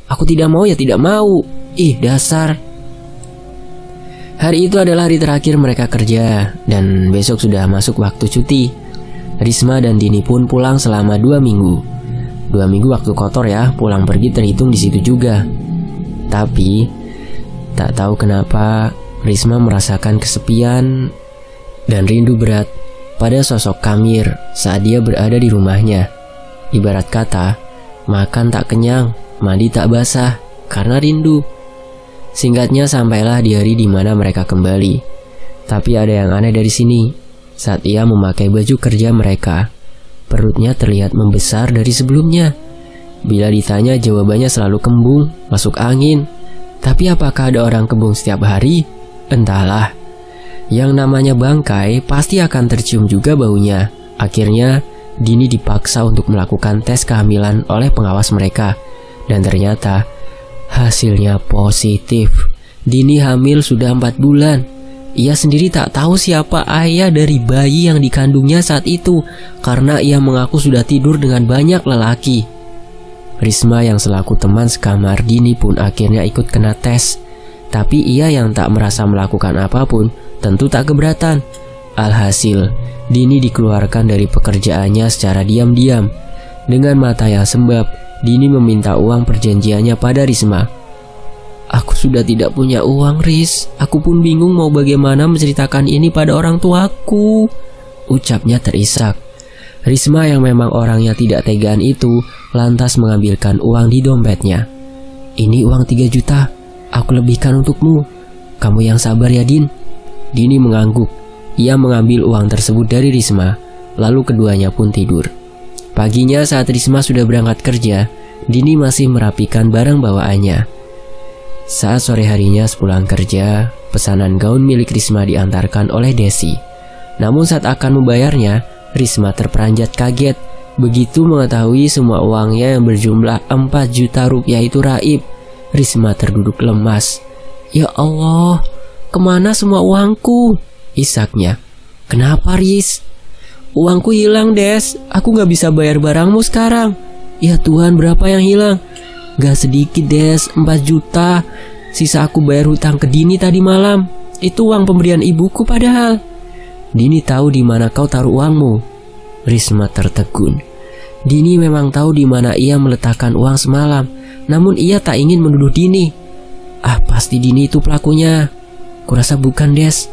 Aku tidak mau ya tidak mau. Ih, dasar. Hari itu adalah hari terakhir mereka kerja dan besok sudah masuk waktu cuti. Risma dan Dini pun pulang selama 2 minggu. 2 minggu waktu kotor ya, pulang pergi terhitung di situ juga. Tapi tak tahu kenapa Risma merasakan kesepian dan rindu berat pada sosok Kamir saat dia berada di rumahnya. Ibarat kata, makan tak kenyang, mandi tak basah karena rindu. Singkatnya sampailah di hari di mana mereka kembali. Tapi ada yang aneh dari sini. Saat ia memakai baju kerja mereka, perutnya terlihat membesar dari sebelumnya. Bila ditanya jawabannya selalu kembung, masuk angin. Tapi apakah ada orang kembung setiap hari? Entahlah. Yang namanya bangkai pasti akan tercium juga baunya. Akhirnya Dini dipaksa untuk melakukan tes kehamilan oleh pengawas mereka. Dan ternyata hasilnya positif. Dini hamil sudah 4 bulan. Ia sendiri tak tahu siapa ayah dari bayi yang dikandungnya saat itu, karena ia mengaku sudah tidur dengan banyak lelaki. Risma yang selaku teman sekamar Dini pun akhirnya ikut kena tes. Tapi ia yang tak merasa melakukan apapun tentu tak keberatan. Alhasil, Dini dikeluarkan dari pekerjaannya secara diam-diam. Dengan mata yang sembab, Dini meminta uang perjanjiannya pada Risma. Aku sudah tidak punya uang, Riz. Aku pun bingung mau bagaimana menceritakan ini pada orang tuaku, ucapnya terisak. Risma yang memang orangnya tidak tegaan itu lantas mengambilkan uang di dompetnya. Ini uang 3 juta, aku lebihkan untukmu. Kamu yang sabar ya, Din. Dini mengangguk. Ia mengambil uang tersebut dari Risma, lalu keduanya pun tidur. Paginya saat Risma sudah berangkat kerja, Dini masih merapikan barang bawaannya. Saat sore harinya sepulang kerja, pesanan gaun milik Risma diantarkan oleh Desi. Namun saat akan membayarnya, Risma terperanjat kaget Begitu mengetahui semua uangnya yang berjumlah 4 juta rupiah itu raib, Risma terduduk lemas. "Ya Allah, kemana semua uangku?" isaknya. "Kenapa, Riz?" "Uangku hilang, Des. Aku gak bisa bayar barangmu sekarang." "Ya Tuhan, berapa yang hilang?" "Gak sedikit, Des, 4 juta. Sisa aku bayar hutang ke Dini tadi malam. Itu uang pemberian ibuku padahal." "Dini tahu di mana kau taruh uangmu?" Risma tertegun. Dini memang tahu di mana ia meletakkan uang semalam, namun ia tak ingin menuduh Dini. Pasti Dini itu pelakunya." "Kurasa bukan, Des.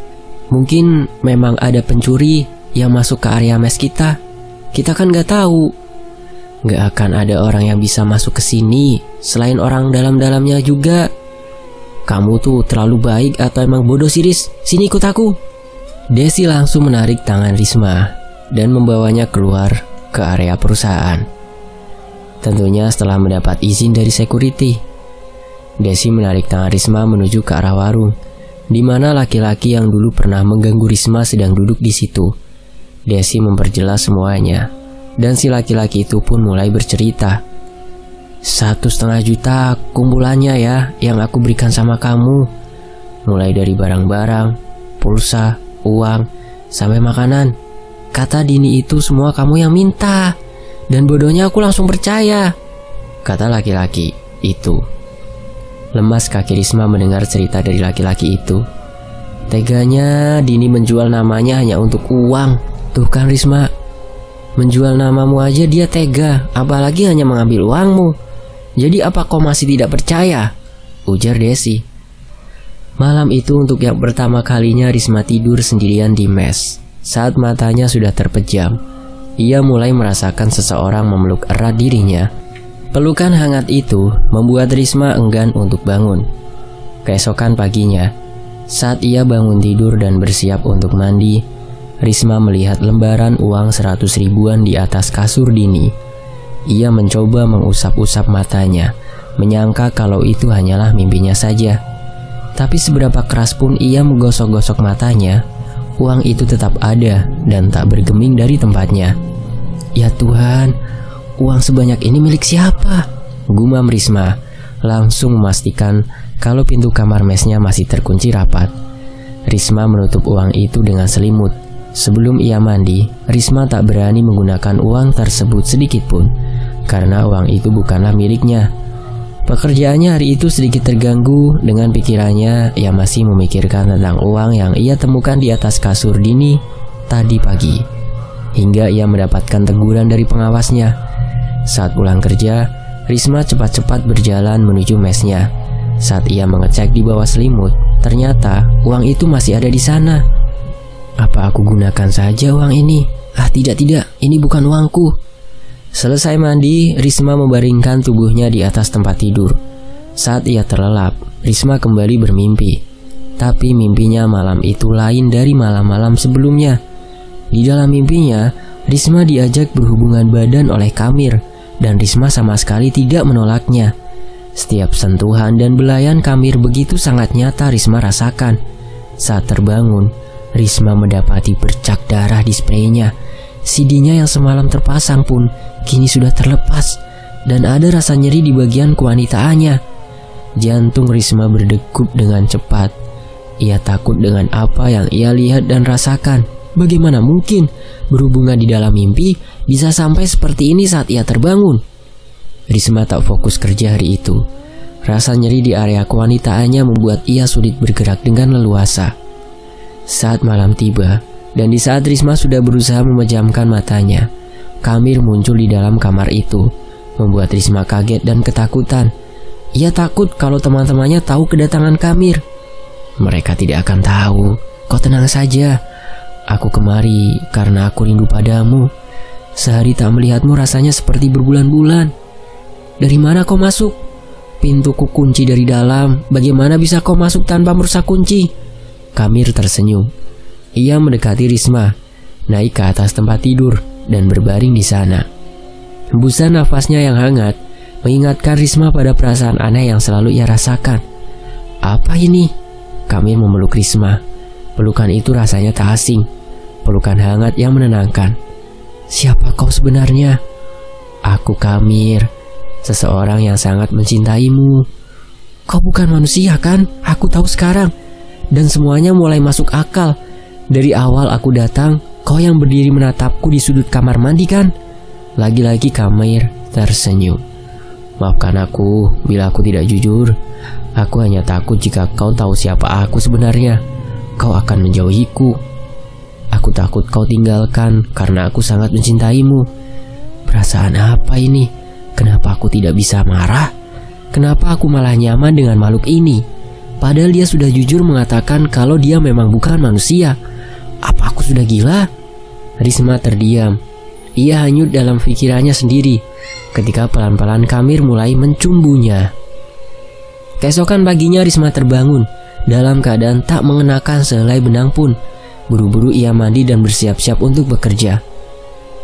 Mungkin memang ada pencuri yang masuk ke area mes kita. Kita kan gak tahu." "Gak akan ada orang yang bisa masuk ke sini selain orang dalam-dalamnya juga." "Kamu tuh terlalu baik atau emang bodoh sih, Riz? Sini ikut aku." Desi langsung menarik tangan Risma dan membawanya keluar ke area perusahaan. Tentunya setelah mendapat izin dari security. Desi menarik tangan Risma menuju ke arah warung, di mana laki-laki yang dulu pernah mengganggu Risma sedang duduk di situ. Desi memperjelas semuanya, dan si laki-laki itu pun mulai bercerita. 1,5 juta kumpulannya ya yang aku berikan sama kamu. Mulai dari barang-barang, pulsa, uang, sampai makanan. Kata Dini itu semua kamu yang minta. Dan bodohnya aku langsung percaya," kata laki-laki itu. Lemas kaki Risma mendengar cerita dari laki-laki itu. Teganya Dini menjual namanya hanya untuk uang. Tuh kan Risma, menjual namamu aja dia tega, apalagi hanya mengambil uangmu. "Jadi apa kau masih tidak percaya?" ujar Desi. Malam itu untuk yang pertama kalinya Risma tidur sendirian di mes. Saat matanya sudah terpejam, ia mulai merasakan seseorang memeluk erat dirinya. Pelukan hangat itu membuat Risma enggan untuk bangun. Keesokan paginya, saat ia bangun tidur dan bersiap untuk mandi, Risma melihat lembaran uang 100 ribuan di atas kasur Dini. Ia mencoba mengusap-usap matanya, menyangka kalau itu hanyalah mimpinya saja. Tapi seberapa keras pun ia menggosok-gosok matanya, uang itu tetap ada dan tak bergeming dari tempatnya. "Ya Tuhan, uang sebanyak ini milik siapa?" gumam Risma, langsung memastikan kalau pintu kamar mesnya masih terkunci rapat. Risma menutup uang itu dengan selimut. Sebelum ia mandi, Risma tak berani menggunakan uang tersebut sedikit pun, karena uang itu bukanlah miliknya. Pekerjaannya hari itu sedikit terganggu dengan pikirannya. Ia masih memikirkan tentang uang yang ia temukan di atas kasur Dini tadi pagi, hingga ia mendapatkan teguran dari pengawasnya. Saat pulang kerja, Risma cepat-cepat berjalan menuju mesnya. Saat ia mengecek di bawah selimut, ternyata uang itu masih ada di sana. "Apa aku gunakan saja uang ini? Tidak, ini bukan uangku." Selesai mandi, Risma membaringkan tubuhnya di atas tempat tidur. Saat ia terlelap, Risma kembali bermimpi. Tapi mimpinya malam itu lain dari malam-malam sebelumnya. Di dalam mimpinya, Risma diajak berhubungan badan oleh Kamir, dan Risma sama sekali tidak menolaknya. Setiap sentuhan dan belayan Kamir begitu sangat nyata Risma rasakan. Saat terbangun, Risma mendapati bercak darah di spraynya. CD-nya yang semalam terpasang pun kini sudah terlepas, dan ada rasa nyeri di bagian kewanitaannya. Jantung Risma berdegup dengan cepat. Ia takut dengan apa yang ia lihat dan rasakan. Bagaimana mungkin berhubungan di dalam mimpi bisa sampai seperti ini saat ia terbangun? Risma tak fokus kerja hari itu. Rasa nyeri di area kewanitaannya membuat ia sulit bergerak dengan leluasa. Saat malam tiba, dan di saat Risma sudah berusaha memejamkan matanya, Kamir muncul di dalam kamar itu, membuat Risma kaget dan ketakutan. Ia takut kalau teman-temannya tahu kedatangan Kamir. "Mereka tidak akan tahu. Kau tenang saja. Aku kemari karena aku rindu padamu. Sehari tak melihatmu rasanya seperti berbulan-bulan." "Dari mana kau masuk?" "Pintuku kunci dari dalam. Bagaimana bisa kau masuk tanpa merusak kunci?" Kamir tersenyum. Ia mendekati Risma, naik ke atas tempat tidur, dan berbaring di sana. Hembusan nafasnya yang hangat mengingatkan Risma pada perasaan aneh yang selalu ia rasakan. "Apa ini?" Kamir memeluk Risma. Pelukan itu rasanya tak asing, pelukan hangat yang menenangkan. "Siapa kau sebenarnya?" Aku Kamir, seseorang yang sangat mencintaimu. Kau bukan manusia kan? Aku tahu sekarang. Dan semuanya mulai masuk akal. Dari awal aku datang, kau yang berdiri menatapku di sudut kamar mandi kan? Lagi-lagi Kamir tersenyum. Maafkan aku bila aku tidak jujur. Aku hanya takut jika kau tahu siapa aku sebenarnya, kau akan menjauhiku. Aku takut kau tinggalkan karena aku sangat mencintaimu. Perasaan apa ini? Kenapa aku tidak bisa marah? Kenapa aku malah nyaman dengan makhluk ini? Padahal dia sudah jujur mengatakan kalau dia memang bukan manusia. Apa aku sudah gila? Risma terdiam. Ia hanyut dalam pikirannya sendiri ketika pelan-pelan Kamir mulai mencumbunya. Keesokan paginya Risma terbangun dalam keadaan tak mengenakan sehelai benang pun. Buru-buru ia mandi dan bersiap-siap untuk bekerja.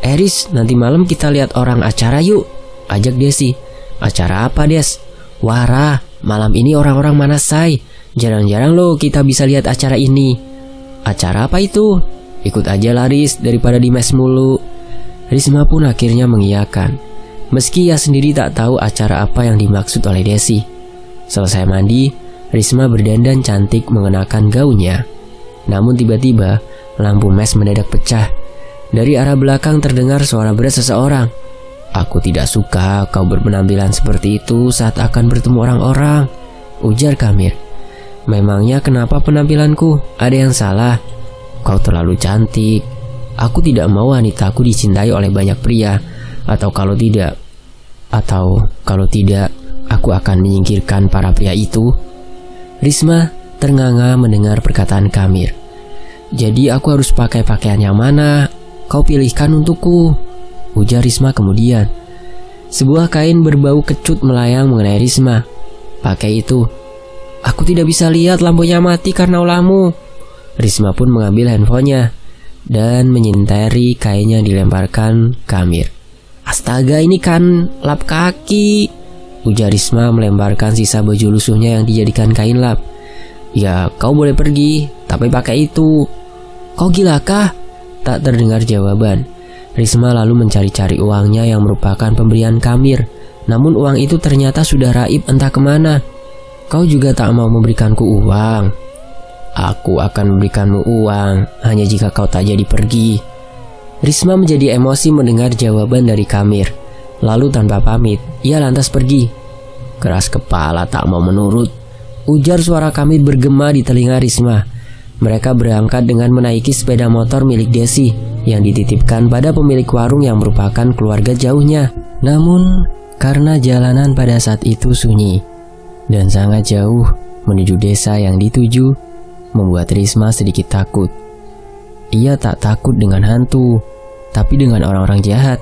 Eris, nanti malam kita lihat orang acara yuk, ajak Desi. Acara apa, Des? Wara, malam ini orang-orang Manasai. Jarang-jarang loh kita bisa lihat acara ini. Acara apa itu? Ikut aja Laris daripada di mes mulu. Risma pun akhirnya mengiyakan, meski ia sendiri tak tahu acara apa yang dimaksud oleh Desi. Selesai mandi, Risma berdandan cantik mengenakan gaunnya. Namun tiba-tiba lampu mes mendadak pecah. Dari arah belakang terdengar suara berat seseorang. Aku tidak suka kau berpenampilan seperti itu saat akan bertemu orang-orang, ujar Kamir. Memangnya kenapa penampilanku? Ada yang salah? Kau terlalu cantik. Aku tidak mau wanitaku dicintai oleh banyak pria. Atau kalau tidak, aku akan menyingkirkan para pria itu. Risma ternganga mendengar perkataan Kamir. Jadi aku harus pakai pakaian yang mana? Kau pilihkan untukku, ujar Risma kemudian. Sebuah kain berbau kecut melayang mengenai Risma. Pakai itu. Aku tidak bisa lihat, lampunya mati karena ulahmu. Risma pun mengambil handphonenya dan menyintari kain yang dilemparkan Kamir. Astaga, ini kan lap kaki, ujar Risma melemparkan sisa baju lusuhnya yang dijadikan kain lap. Ya, kau boleh pergi, tapi pakai itu. Kau gila kah? Tak terdengar jawaban. Risma lalu mencari-cari uangnya yang merupakan pemberian Kamir. Namun uang itu ternyata sudah raib entah kemana. Kau juga tak mau memberikanku uang? Aku akan memberikanmu uang hanya jika kau tak jadi pergi. Risma menjadi emosi mendengar jawaban dari Kamir. Lalu tanpa pamit, ia lantas pergi. Keras kepala tak mau menurut, ujar suara Kamir bergema di telinga Risma. Mereka berangkat dengan menaiki sepeda motor milik Desi yang dititipkan pada pemilik warung yang merupakan keluarga jauhnya. Namun, karena jalanan pada saat itu sunyi dan sangat jauh menuju desa yang dituju, membuat Risma sedikit takut. Ia tak takut dengan hantu, tapi dengan orang-orang jahat,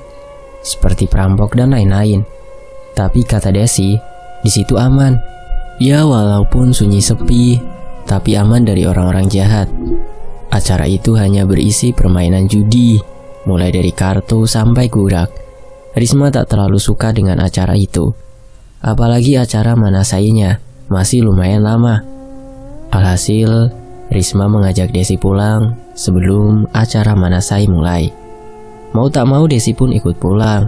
seperti perampok dan lain-lain. Tapi kata Desi, di situ aman. Ya, walaupun sunyi sepi, tapi aman dari orang-orang jahat. Acara itu hanya berisi permainan judi, mulai dari kartu sampai gurak. Risma tak terlalu suka dengan acara itu. Apalagi acara Manasainya masih lumayan lama. Alhasil, Risma mengajak Desi pulang sebelum acara Manasai mulai. Mau tak mau Desi pun ikut pulang.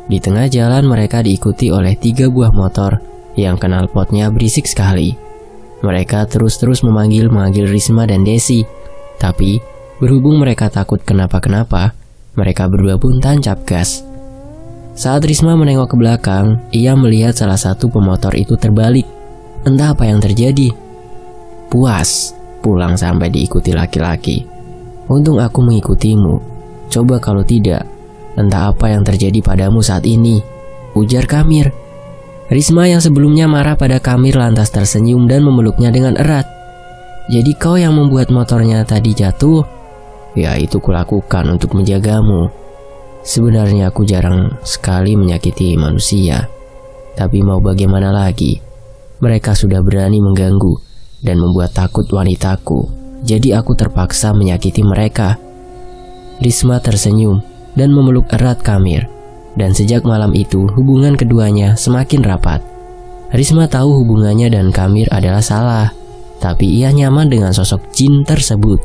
Di tengah jalan mereka diikuti oleh 3 buah motor yang knalpotnya berisik sekali. Mereka terus-terus memanggil Risma dan Desi. Tapi berhubung mereka takut kenapa-kenapa, mereka berdua pun tancap gas. Saat Risma menengok ke belakang, ia melihat salah satu pemotor itu terbalik. Entah apa yang terjadi. Puas pulang sampai diikuti laki-laki. Untung aku mengikutimu. Coba kalau tidak, entah apa yang terjadi padamu saat ini, ujar Kamir. Risma yang sebelumnya marah pada Kamir lantas tersenyum dan memeluknya dengan erat. Jadi kau yang membuat motornya tadi jatuh? Ya, itu kulakukan untuk menjagamu. Sebenarnya aku jarang sekali menyakiti manusia. Tapi mau bagaimana lagi? Mereka sudah berani mengganggu dan membuat takut wanitaku. Jadi aku terpaksa menyakiti mereka. Risma tersenyum dan memeluk erat Kamir. Dan sejak malam itu hubungan keduanya semakin rapat. Risma tahu hubungannya dan Kamir adalah salah, tapi ia nyaman dengan sosok jin tersebut.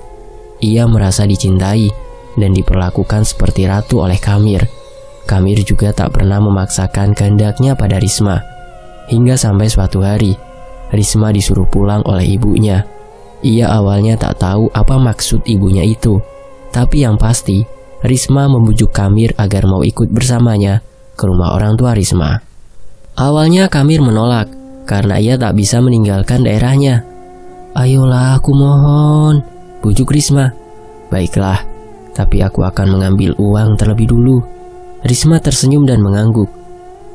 Ia merasa dicintai dan diperlakukan seperti ratu oleh Kamir. Kamir juga tak pernah memaksakan kehendaknya pada Risma. Hingga sampai suatu hari, Risma disuruh pulang oleh ibunya. Ia awalnya tak tahu apa maksud ibunya itu. Tapi yang pasti, Risma membujuk Kamir agar mau ikut bersamanya ke rumah orang tua Risma. Awalnya Kamir menolak karena ia tak bisa meninggalkan daerahnya. "Ayolah, aku mohon," bujuk Risma. "Baiklah, tapi aku akan mengambil uang terlebih dulu." Risma tersenyum dan mengangguk.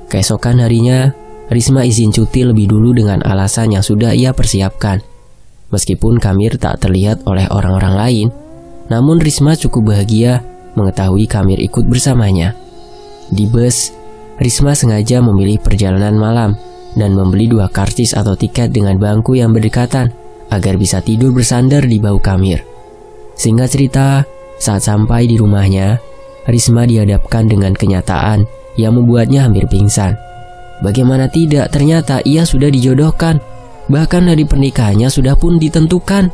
Keesokan harinya, Risma izin cuti lebih dulu dengan alasan yang sudah ia persiapkan. Meskipun Kamir tak terlihat oleh orang-orang lain, namun Risma cukup bahagia mengetahui Kamir ikut bersamanya. Di bus, Risma sengaja memilih perjalanan malam dan membeli 2 karcis atau tiket dengan bangku yang berdekatan agar bisa tidur bersandar di bahu Kamir. Singkat cerita, saat sampai di rumahnya, Risma dihadapkan dengan kenyataan yang membuatnya hampir pingsan. Bagaimana tidak, ternyata ia sudah dijodohkan. Bahkan hari pernikahannya sudah pun ditentukan.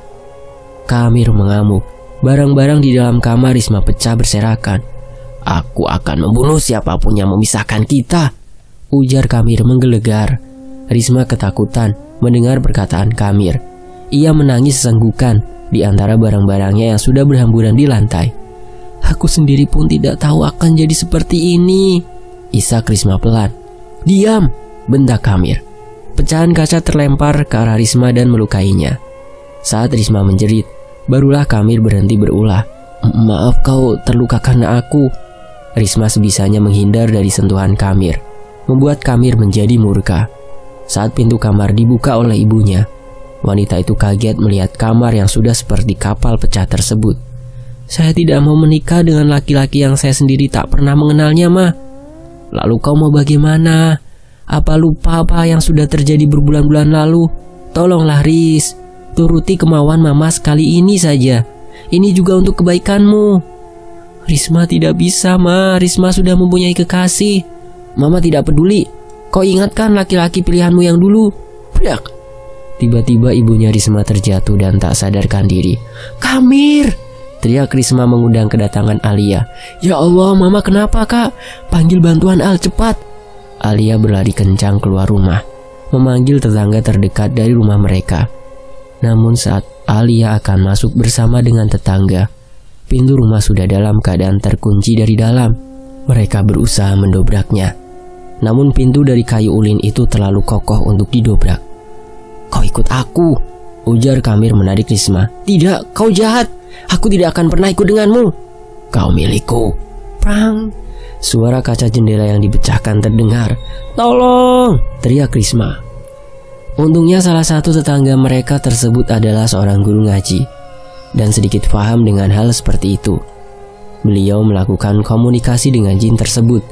Kamir mengamuk. Barang-barang di dalam kamar Risma pecah berserakan. "Aku akan membunuh siapapun yang memisahkan kita," ujar Kamir menggelegar. Risma ketakutan mendengar perkataan Kamir. Ia menangis sesenggukan di antara barang-barangnya yang sudah berhamburan di lantai. "Aku sendiri pun tidak tahu akan jadi seperti ini," isak Risma pelan. "Diam!" bentak Kamir. Pecahan kaca terlempar ke arah Risma dan melukainya. Saat Risma menjerit, barulah Kamir berhenti berulah. "Maaf, kau terluka karena aku." Risma sebisanya menghindar dari sentuhan Kamir, membuat Kamir menjadi murka. Saat pintu kamar dibuka oleh ibunya, wanita itu kaget melihat kamar yang sudah seperti kapal pecah tersebut. "Saya tidak mau menikah dengan laki-laki yang saya sendiri tak pernah mengenalnya, Ma." "Lalu kau mau bagaimana? Apa lupa apa yang sudah terjadi berbulan-bulan lalu? Tolonglah, Riz, turuti kemauan Mama sekali ini saja. Ini juga untuk kebaikanmu." "Risma tidak bisa, Ma. Risma sudah mempunyai kekasih." "Mama tidak peduli. Kau ingatkan laki-laki pilihanmu yang dulu." Brak. Tiba-tiba ibunya Risma terjatuh dan tak sadarkan diri. "Kamir!" teriak Risma mengundang kedatangan Alia. "Ya Allah, Mama kenapa, Kak? Panggil bantuan Al, cepat." Alia berlari kencang keluar rumah, memanggil tetangga terdekat dari rumah mereka. Namun saat Alia akan masuk bersama dengan tetangga, pintu rumah sudah dalam keadaan terkunci dari dalam. Mereka berusaha mendobraknya, namun pintu dari kayu ulin itu terlalu kokoh untuk didobrak. "Kau ikut aku," ujar Kamir menarik Risma. "Tidak, kau jahat. Aku tidak akan pernah ikut denganmu." "Kau milikku." Prang. Suara kaca jendela yang dipecahkan terdengar. "Tolong!" teriak Risma. Untungnya salah satu tetangga mereka tersebut adalah seorang guru ngaji dan sedikit paham dengan hal seperti itu. Beliau melakukan komunikasi dengan jin tersebut.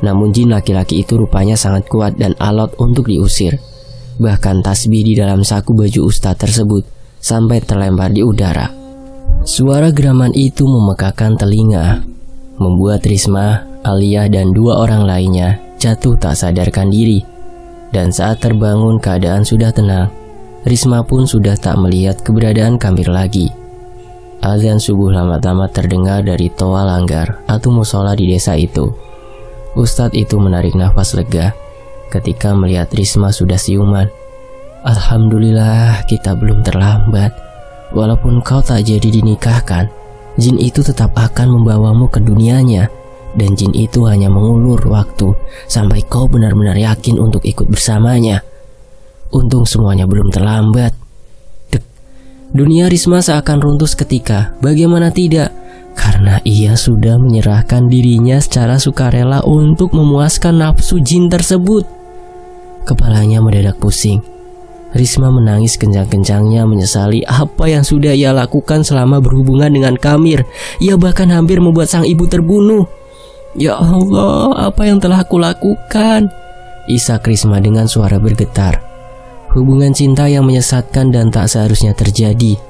Namun jin laki-laki itu rupanya sangat kuat dan alot untuk diusir. Bahkan tasbih di dalam saku baju ustadz tersebut sampai terlempar di udara. Suara geraman itu memekakan telinga, membuat Risma, Alia, dan 2 orang lainnya jatuh tak sadarkan diri. Dan saat terbangun keadaan sudah tenang, Risma pun sudah tak melihat keberadaan Kamir lagi. Azan subuh lama-lama terdengar dari toa langgar atau musola di desa itu. Ustadz itu menarik nafas lega ketika melihat Risma sudah siuman. "Alhamdulillah, kita belum terlambat. Walaupun kau tak jadi dinikahkan, jin itu tetap akan membawamu ke dunianya. Dan jin itu hanya mengulur waktu sampai kau benar-benar yakin untuk ikut bersamanya. Untung semuanya belum terlambat." Dek. Dunia Risma seakan runtuh seketika. Bagaimana tidak? Karena ia sudah menyerahkan dirinya secara sukarela untuk memuaskan nafsu jin tersebut. Kepalanya mendadak pusing. Risma menangis kencang-kencangnya menyesali apa yang sudah ia lakukan selama berhubungan dengan Kamir. Ia bahkan hampir membuat sang ibu terbunuh. "Ya Allah, apa yang telah aku lakukan?" isak Risma dengan suara bergetar. Hubungan cinta yang menyesatkan dan tak seharusnya terjadi.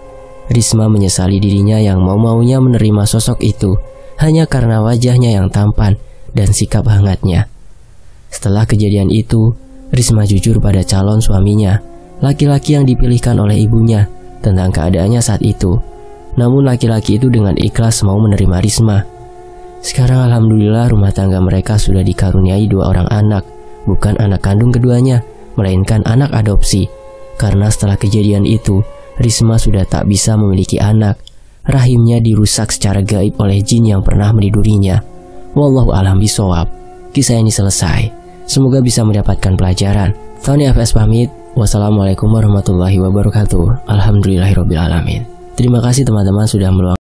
Risma menyesali dirinya yang mau-maunya menerima sosok itu hanya karena wajahnya yang tampan dan sikap hangatnya. Setelah kejadian itu, Risma jujur pada calon suaminya, laki-laki yang dipilihkan oleh ibunya, tentang keadaannya saat itu. Namun laki-laki itu dengan ikhlas mau menerima Risma. Sekarang alhamdulillah rumah tangga mereka sudah dikaruniai 2 orang anak, bukan anak kandung keduanya, melainkan anak adopsi. Karena setelah kejadian itu, Risma sudah tak bisa memiliki anak. Rahimnya dirusak secara gaib oleh jin yang pernah menidurinya. Wallahu a'lam bishawab. Kisah ini selesai. Semoga bisa mendapatkan pelajaran. Tony FS pamit. Wassalamualaikum warahmatullahi wabarakatuh. Alhamdulillahirabbil alamin. Terima kasih teman-teman sudah meluangkan